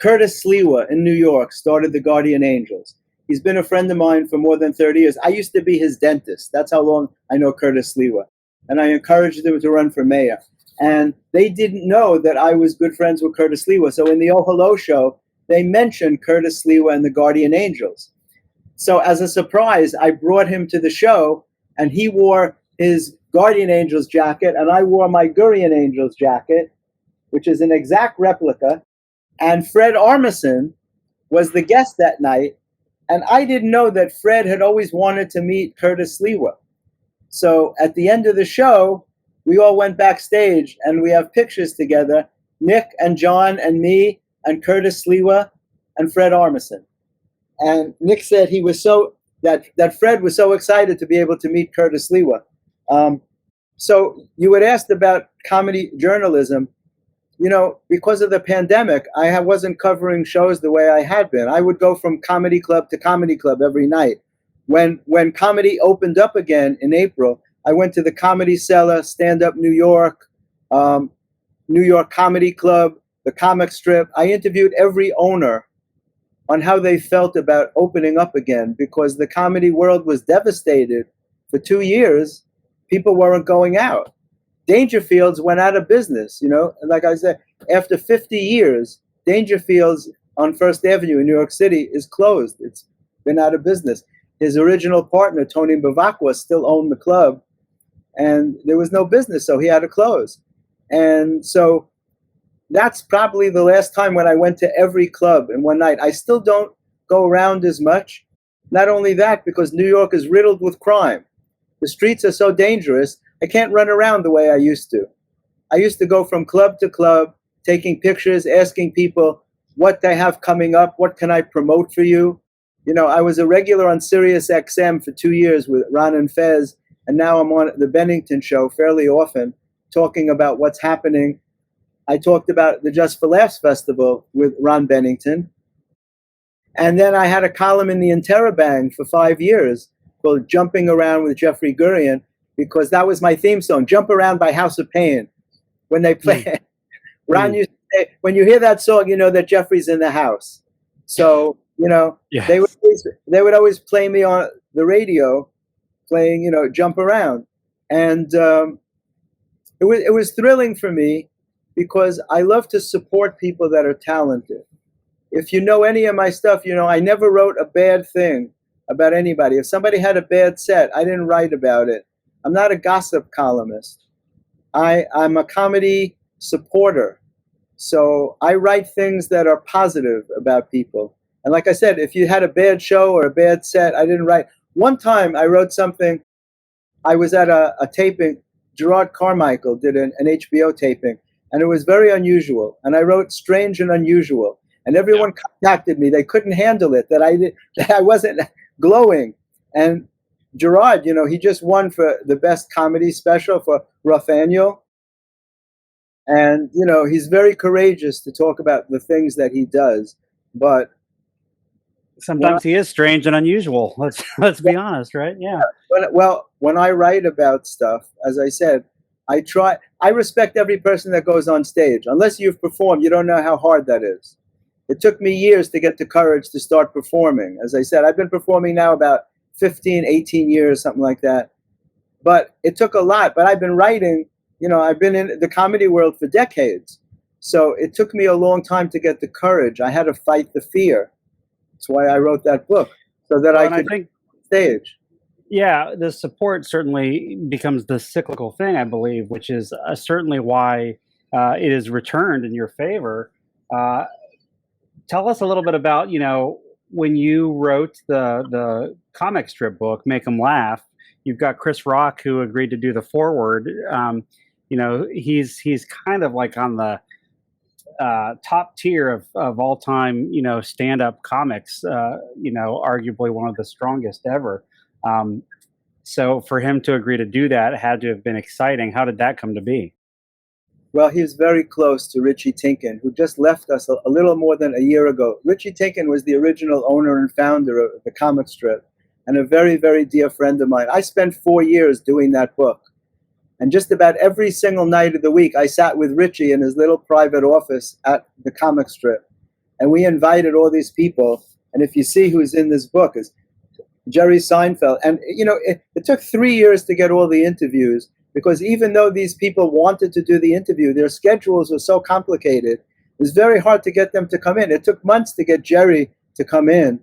Curtis Sliwa in New York started the Guardian Angels. He's been a friend of mine for more than 30 years. I used to be his dentist. That's how long I know Curtis Sliwa. And I encouraged him to run for mayor. And they didn't know that I was good friends with Curtis Sliwa. So in the Oh Hello show, they mentioned Curtis Sliwa and the Guardian Angels. So as a surprise, I brought him to the show, and he wore his Guardian Angels jacket, and I wore my Gurian Angels jacket, which is an exact replica. And Fred Armisen was the guest that night, and I didn't know that Fred had always wanted to meet Curtis Sliwa. So at the end of the show, we all went backstage, and we have pictures together, Nick and Jon and me, and Curtis Sliwa and Fred Armisen. And Nick said he was that Fred was so excited to be able to meet Curtis Sliwa. So you had asked about comedy journalism. Because of the pandemic, I wasn't covering shows the way I had been. I would go from comedy club to comedy club every night. When comedy opened up again in April, I went to the Comedy Cellar, Stand Up New York, New York Comedy Club, the Comic Strip. I interviewed every owner on how they felt about opening up again because the comedy world was devastated for 2 years. People weren't going out. Dangerfields went out of business, Like I said, after 50 years, Dangerfields on First Avenue in New York City is closed. It's been out of business. His original partner, Tony Bavacqua, still owned the club, and there was no business, so he had to close. And so that's probably the last time when I went to every club in one night. I still don't go around as much. Not only that, because New York is riddled with crime. The streets are so dangerous, I can't run around the way I used to. I used to go from club to club, taking pictures, asking people what they have coming up, what can I promote for you. I was a regular on Sirius XM for 2 years with Ron and Fez, and now I'm on the Bennington show fairly often, talking about what's happening. I talked about the Just for Laughs Festival with Ron Bennington. And then I had a column in the Interrobang for 5 years called Jumping Around with Jeffrey Gurian, because that was my theme song, Jump Around by House of Pain. When they play it, Ron used to say, when you hear that song, you know that Jeffrey's in the house. So, Yes. they would always play me on the radio playing, Jump Around. And it was thrilling for me because I love to support people that are talented. If you know any of my stuff, I never wrote a bad thing about anybody. If somebody had a bad set, I didn't write about it. I'm not a gossip columnist. I'm a comedy supporter. So I write things that are positive about people. And like I said, if you had a bad show or a bad set, I didn't write. One time I wrote something. I was at a taping. Jerrod Carmichael did an HBO taping, and it was very unusual. And I wrote strange and unusual. And everyone contacted me. They couldn't handle it, that I wasn't glowing. And Jerrod, he just won for the best comedy special for Rough Annual. And, he's very courageous to talk about the things that he does. But sometimes he is strange and unusual. Let's be honest, right? Yeah. When I write about stuff, as I said, I respect every person that goes on stage. Unless you've performed, you don't know how hard that is. It took me years to get the courage to start performing. As I said, I've been performing now about 15, 18 years, something like that. But it took a lot. But I've been writing, I've been in the comedy world for decades. So it took me a long time to get the courage. I had to fight the fear. That's why I wrote that book, so that I could get on stage. Yeah, the support certainly becomes the cyclical thing, I believe, which is certainly why it is returned in your favor. Tell us a little bit about, when you wrote the comic strip book, Make 'Em Laugh. You've got Chris Rock, who agreed to do the foreword. He's kind of like on the top tier of all time, stand-up comics. Arguably one of the strongest ever. So for him to agree to do that had to have been exciting. How did that come to be? Well, he was very close to Richie Tinkin, who just left us a little more than a year ago. Richie Tinkin was the original owner and founder of the comic strip, and a very, very dear friend of mine. I spent 4 years doing that book. And just about every single night of the week, I sat with Richie in his little private office at the comic strip. And we invited all these people. And if you see who's in this book, is Jerry Seinfeld. And, it took 3 years to get all the interviews, because even though these people wanted to do the interview, their schedules were so complicated. It was very hard to get them to come in. It took months to get Jerry to come in.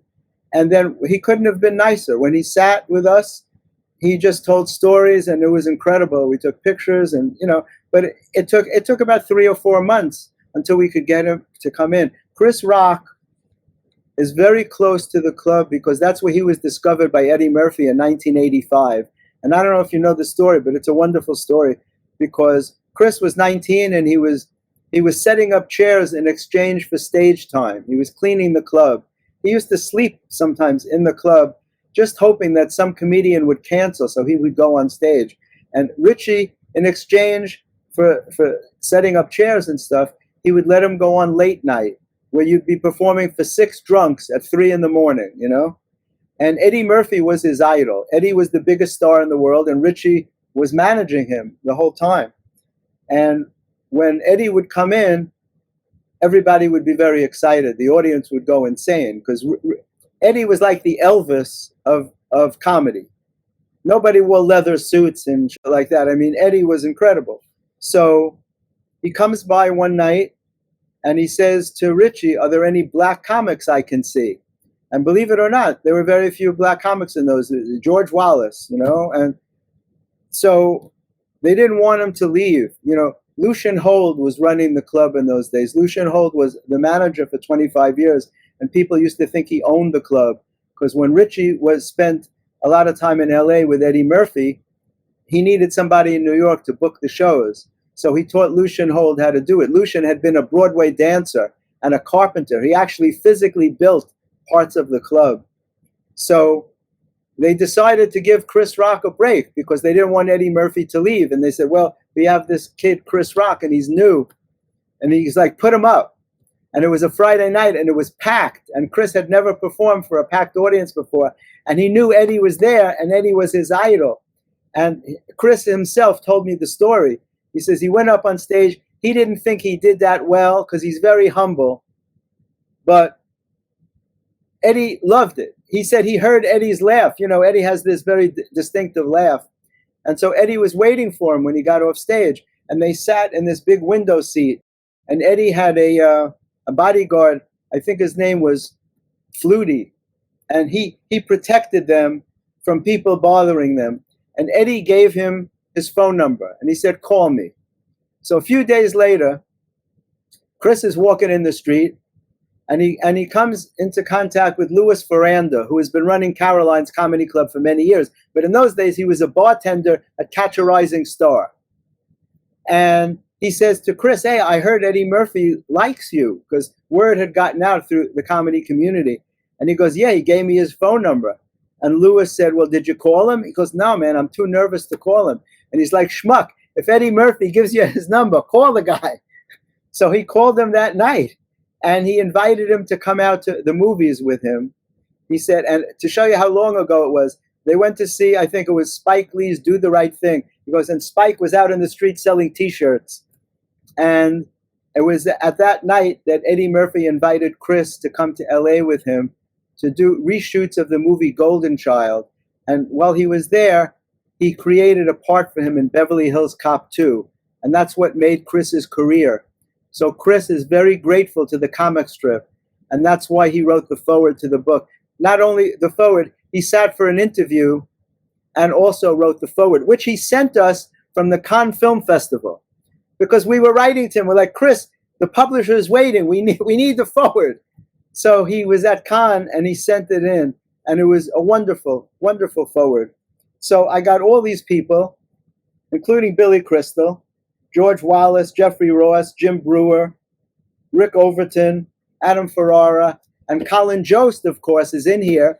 And then he couldn't have been nicer. When he sat with us, he just told stories, and it was incredible. We took pictures, and but it took about 3 or 4 months until we could get him to come in. Chris Rock is very close to the club because that's where he was discovered by Eddie Murphy in 1985. And I don't know if you know the story, but it's a wonderful story, because Chris was 19 and he was setting up chairs in exchange for stage time. He was cleaning the club. He used to sleep sometimes in the club, just hoping that some comedian would cancel so he would go on stage. And Richie, in exchange for setting up chairs and stuff, he would let him go on late night, where you'd be performing for 6 drunks at 3 a.m, And Eddie Murphy was his idol. Eddie was the biggest star in the world, and Richie was managing him the whole time. And when Eddie would come in, everybody would be very excited. The audience would go insane, because Eddie was like the Elvis of comedy. Nobody wore leather suits and shit like that. I mean, Eddie was incredible. So he comes by one night and he says to Richie, "Are there any black comics I can see?" And believe it or not, there were very few black comics in those days. George Wallace, and so they didn't want him to leave. Lucian Hold was running the club in those days. Lucian Hold was the manager for 25 years. And people used to think he owned the club, because when Richie spent a lot of time in LA with Eddie Murphy, he needed somebody in New York to book the shows. So he taught Lucien Hold how to do it. Lucien had been a Broadway dancer and a carpenter. He actually physically built parts of the club. So they decided to give Chris Rock a break because they didn't want Eddie Murphy to leave. And they said, well, we have this kid, Chris Rock, and he's new. And he's like, put him up. And it was a Friday night, and it was packed. And Chris had never performed for a packed audience before. And he knew Eddie was there, and Eddie was his idol. And Chris himself told me the story. He says he went up on stage. He didn't think he did that well because he's very humble. But Eddie loved it. He said he heard Eddie's laugh. You know, Eddie has this very distinctive laugh. And so Eddie was waiting for him when he got off stage. And they sat in this big window seat. And Eddie had a bodyguard. I think his name was Flutie. And he protected them from people bothering them. And Eddie gave him his phone number. And he said, call me. So a few days later, Chris is walking in the street. And he comes into contact with Louis Ferranda, who has been running Caroline's Comedy Club for many years. But in those days, he was a bartender at Catch a Rising Star. And he says to Chris, hey, I heard Eddie Murphy likes you, because word had gotten out through the comedy community. And he goes, yeah, he gave me his phone number. And Louis said, well, did you call him? He goes, no, man, I'm too nervous to call him. And he's like, schmuck, if Eddie Murphy gives you his number, call the guy. So he called him that night. And he invited him to come out to the movies with him. He said, and to show you how long ago it was, they went to see, I think it was Spike Lee's Do the Right Thing. He goes, and Spike was out in the street selling T-shirts. And it was at that night that Eddie Murphy invited Chris to come to LA with him to do reshoots of the movie Golden Child. And while he was there, he created a part for him in Beverly Hills Cop 2. And that's what made Chris's career. So Chris is very grateful to the comic strip, and that's why he wrote the foreword to the book. Not only the foreword, he sat for an interview and also wrote the foreword, which he sent us from the Cannes Film Festival. Because we were writing to him, we're like, Chris, the publisher is waiting. We need the foreword. So he was at Cannes, and he sent it in, and it was a wonderful, wonderful foreword. So I got all these people, including Billy Crystal, George Wallace, Jeffrey Ross, Jim Brewer, Rick Overton, Adam Ferrara, and Colin Jost, of course, is in here.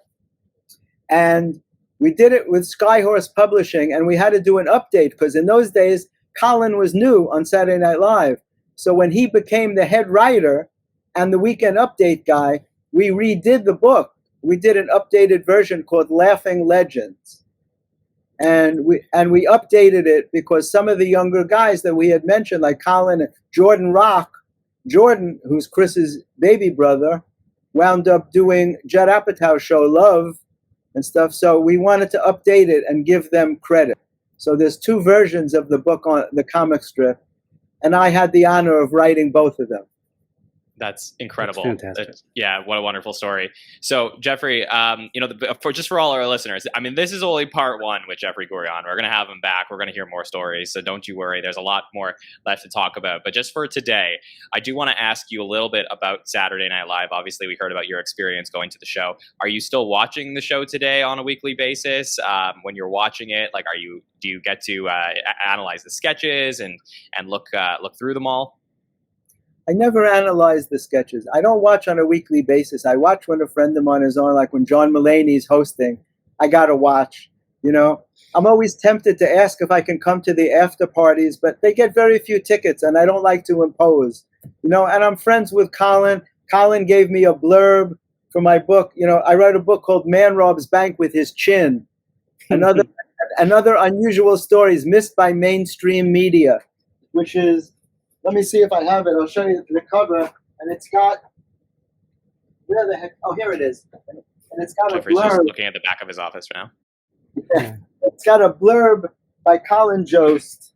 And we did it with Skyhorse Publishing, and we had to do an update because in those days, Colin was new on Saturday Night Live. So when he became the head writer and the Weekend Update guy, we redid the book. We did an updated version called Laughing Legends. And we updated it because some of the younger guys that we had mentioned, like Colin and Jordan Rock, Jordan, who's Chris's baby brother, wound up doing Judd Apatow's show Love and stuff. So we wanted to update it and give them credit. So there's two versions of the book on the comic strip, and I had the honor of writing both of them. That's incredible. That's fantastic. Yeah, what a wonderful story. So, Jeffrey, for all our listeners, I mean, this is only part one with Jeffrey Gurian. We're going to have him back. We're going to hear more stories. So don't you worry. There's a lot more left to talk about. But just for today, I do want to ask you a little bit about Saturday Night Live. Obviously, we heard about your experience going to the show. Are you still watching the show today on a weekly basis? When you're watching it, like, do you get to analyze the sketches and look through them all? I never analyze the sketches. I don't watch on a weekly basis. I watch when a friend of mine is on, like when John Mulaney's hosting. I got to watch, you know. I'm always tempted to ask if I can come to the after parties, but they get very few tickets, and I don't like to impose, you know. And I'm friends with Colin. Colin gave me a blurb for my book. You know, I wrote a book called Man Robs Bank with His Chin. Another unusual stories missed by mainstream media, which is, let me see if I have it. I'll show you the cover, and it's got, where the heck? Oh, here it is. And it's got Jeffrey's a blurb. just looking at the back of his office now. Yeah. It's got a blurb by Colin Jost.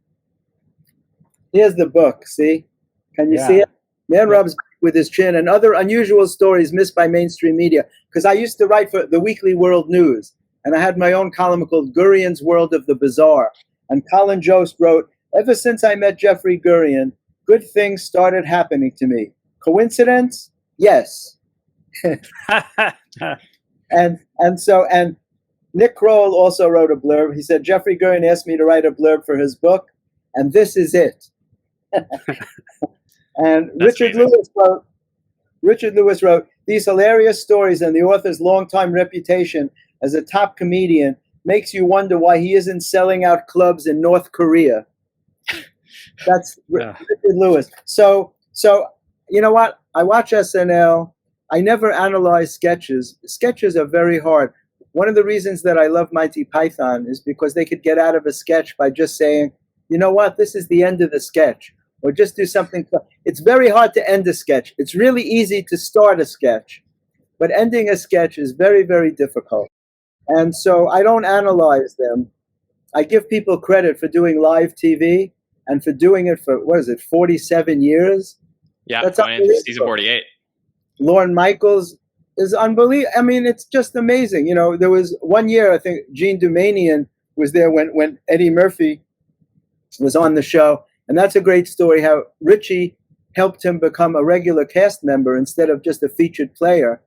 Here's the book. See? Can you see it? Man Robs with His Chin and other unusual stories missed by mainstream media. Because I used to write for the Weekly World News, and I had my own column called Gurian's World of the Bizarre. And Colin Jost wrote, ever since I met Jeffrey Gurian, good things started happening to me. Coincidence? Yes. And Nick Kroll also wrote a blurb. He said, Jeffrey Gurian asked me to write a blurb for his book, and this is it. And That's amazing. Richard Lewis wrote, these hilarious stories and the author's longtime reputation as a top comedian makes you wonder why he isn't selling out clubs in North Korea. That's Richard Lewis. So you know what? I watch SNL. I never analyze sketches. Sketches are very hard. One of the reasons that I love Monty Python is because they could get out of a sketch by just saying, you know what, this is the end of the sketch. Or just do something. It's very hard to end a sketch. It's really easy to start a sketch. But ending a sketch is very, very difficult. And so I don't analyze them. I give people credit for doing live TV and for doing it for, 47 years? Yeah, That's going into season 48. Lorne Michaels is unbelievable. I mean, it's just amazing. You know, there was one year, I think Jean Doumanian was there when Eddie Murphy was on the show. And that's a great story, how Richie helped him become a regular cast member instead of just a featured player,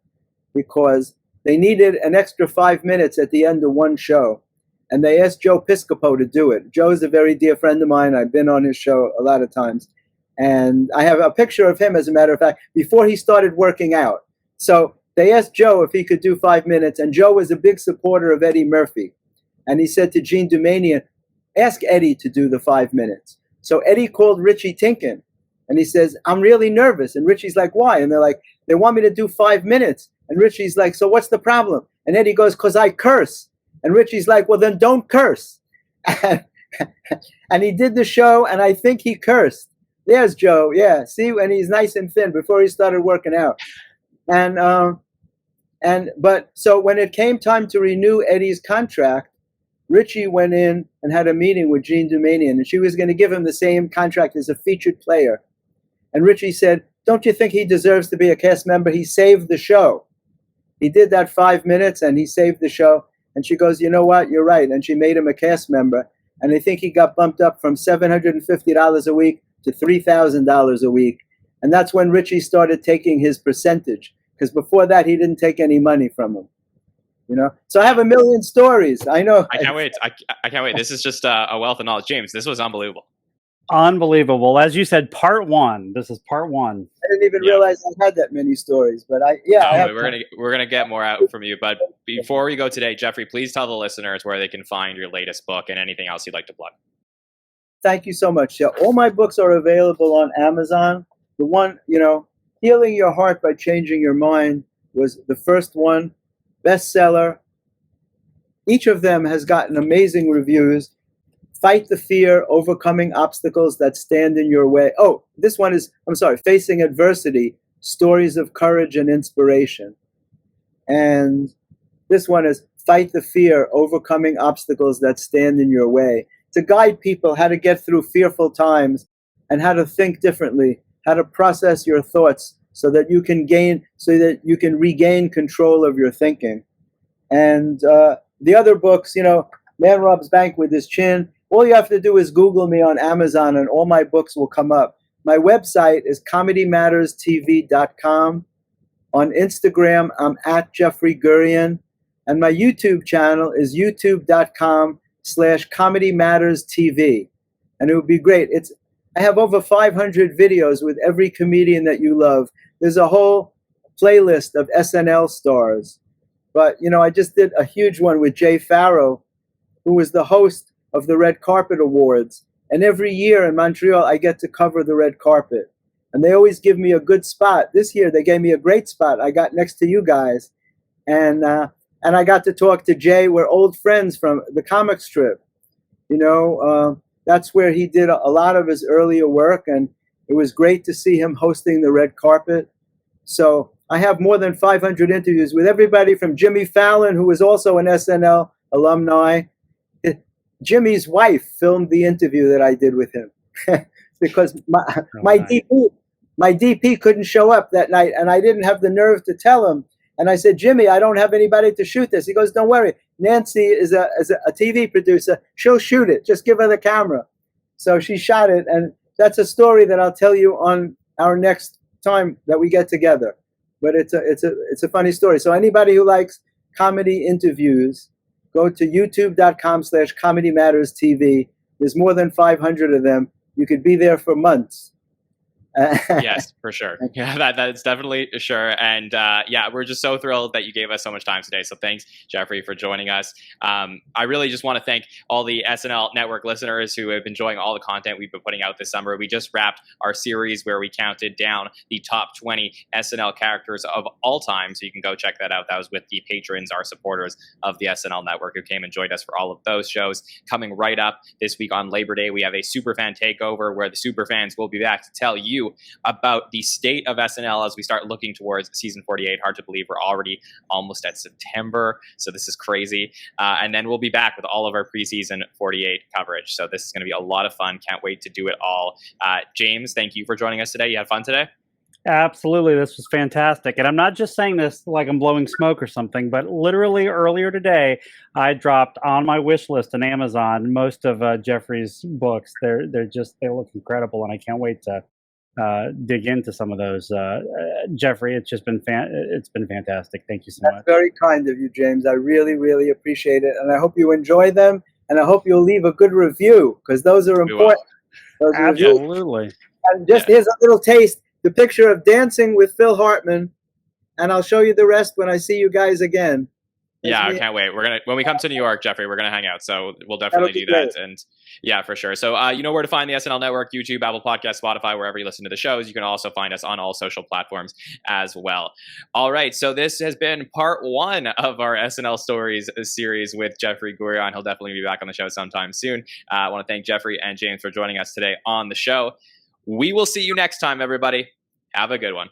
because they needed an extra 5 minutes at the end of one show. And they asked Joe Piscopo to do it. Joe is a very dear friend of mine. I've been on his show a lot of times. And I have a picture of him, as a matter of fact, before he started working out. So they asked Joe if he could do 5 minutes, and Joe was a big supporter of Eddie Murphy. And he said to Jean Doumanian, ask Eddie to do the 5 minutes. So Eddie called Richie Tinkin, and he says, I'm really nervous. And Richie's like, why? And they're like, they want me to do 5 minutes. And Richie's like, so what's the problem? And Eddie goes, because I curse. And Richie's like, well, then don't curse. And he did the show, and I think he cursed. There's Joe. Yeah. See, and he's nice and thin before he started working out. But so when it came time to renew Eddie's contract, Richie went in and had a meeting with Jean Doumanian, and she was going to give him the same contract as a featured player. And Richie said, don't you think he deserves to be a cast member? He saved the show. He did that 5 minutes, and he saved the show. And she goes, you know what? You're right. And she made him a cast member. And I think he got bumped up from $750 a week to $3,000 a week. And that's when Richie started taking his percentage, because before that, he didn't take any money from him. You know, so I have a million stories. I know. I can't wait. I can't wait. This is just a wealth of knowledge. James, this was unbelievable. Unbelievable. As you said, part one. This is part one. I didn't even realize I had that many stories, but we're gonna get more out from you. But before we go today, Jeffrey, please tell the listeners where they can find your latest book and anything else you'd like to plug. Thank you so much. Yeah, all my books are available on Amazon. The one, Healing Your Heart by Changing Your Mind was the first one, bestseller. Each of them has gotten amazing reviews. Fight the Fear, Overcoming Obstacles That Stand in Your Way. Oh, this one is, Facing Adversity, Stories of Courage and Inspiration. And this one is Fight the Fear, Overcoming Obstacles That Stand in Your way, to guide people how to get through fearful times and how to think differently, how to process your thoughts so that you can regain control of your thinking. And the other books, Man Robs Bank with His Chin. All you have to do is Google me on Amazon and all my books will come up. My website is comedymatterstv.com. On Instagram, I'm at Jeffrey Gurian. And my YouTube channel is youtube.com/comedymatterstv. And it would be great. I have over 500 videos with every comedian that you love. There's a whole playlist of SNL stars. But, I just did a huge one with Jay Farrow, who was the host of the Red Carpet Awards. And every year in Montreal, I get to cover the red carpet. And they always give me a good spot. This year, they gave me a great spot. I got next to you guys. And I got to talk to Jay. We're old friends from the comic strip. That's where he did a lot of his earlier work. And it was great to see him hosting the red carpet. So I have more than 500 interviews with everybody from Jimmy Fallon, who was also an SNL alumni. Jimmy's wife filmed the interview that I did with him because my DP couldn't show up that night, and I didn't have the nerve to tell him. And I said, Jimmy, I don't have anybody to shoot this. He goes, don't worry. Nancy is a TV producer. She'll shoot it. Just give her the camera. So she shot it, and that's a story that I'll tell you on our next time that we get together. But it's a funny story. So anybody who likes comedy interviews, go to youtube.com/comedymatterstv. There's more than 500 of them. you could be there for months. Yes, for sure. Yeah, that's definitely sure. And yeah, we're just so thrilled that you gave us so much time today. So thanks, Jeffrey, for joining us. I really just want to thank all the SNL Network listeners who have been enjoying all the content we've been putting out this summer. We just wrapped our series where we counted down the top 20 SNL characters of all time. So you can go check that out. That was with the patrons, our supporters of the SNL Network who came and joined us for all of those shows. Coming right up this week on Labor Day, we have a Superfan Takeover where the Superfans will be back to tell you about the state of SNL as we start looking towards season 48. Hard to believe we're already almost at September, so this is crazy. And then we'll be back with all of our preseason 48 coverage. So this is going to be a lot of fun. Can't wait to do it all. James, thank you for joining us today. You had fun today? Absolutely. This was fantastic. And I'm not just saying this like I'm blowing smoke or something, but literally earlier today, I dropped on my wish list on Amazon most of Jeffrey's books. They look incredible, and I can't wait to dig into some of those. Jeffrey, it's been fantastic. Thank you so much. That's very kind of you, James. I really, really appreciate it. And I hope you enjoy them. And I hope you'll leave a good review, because those are important. Those are Absolutely. And just here's a little taste, the picture of dancing with Phil Hartman. And I'll show you the rest when I see you guys again. Yeah, I can't wait. When we come to New York, Jeffrey, we're gonna hang out. So we'll definitely do that. And yeah, for sure. So you know where to find the SNL Network: YouTube, Apple Podcasts, Spotify, wherever you listen to the shows. You can also find us on all social platforms as well. All right. So this has been part 1 of our SNL Stories series with Jeffrey Gurian. He'll definitely be back on the show sometime soon. I want to thank Jeffrey and James for joining us today on the show. We will see you next time, everybody. Have a good one.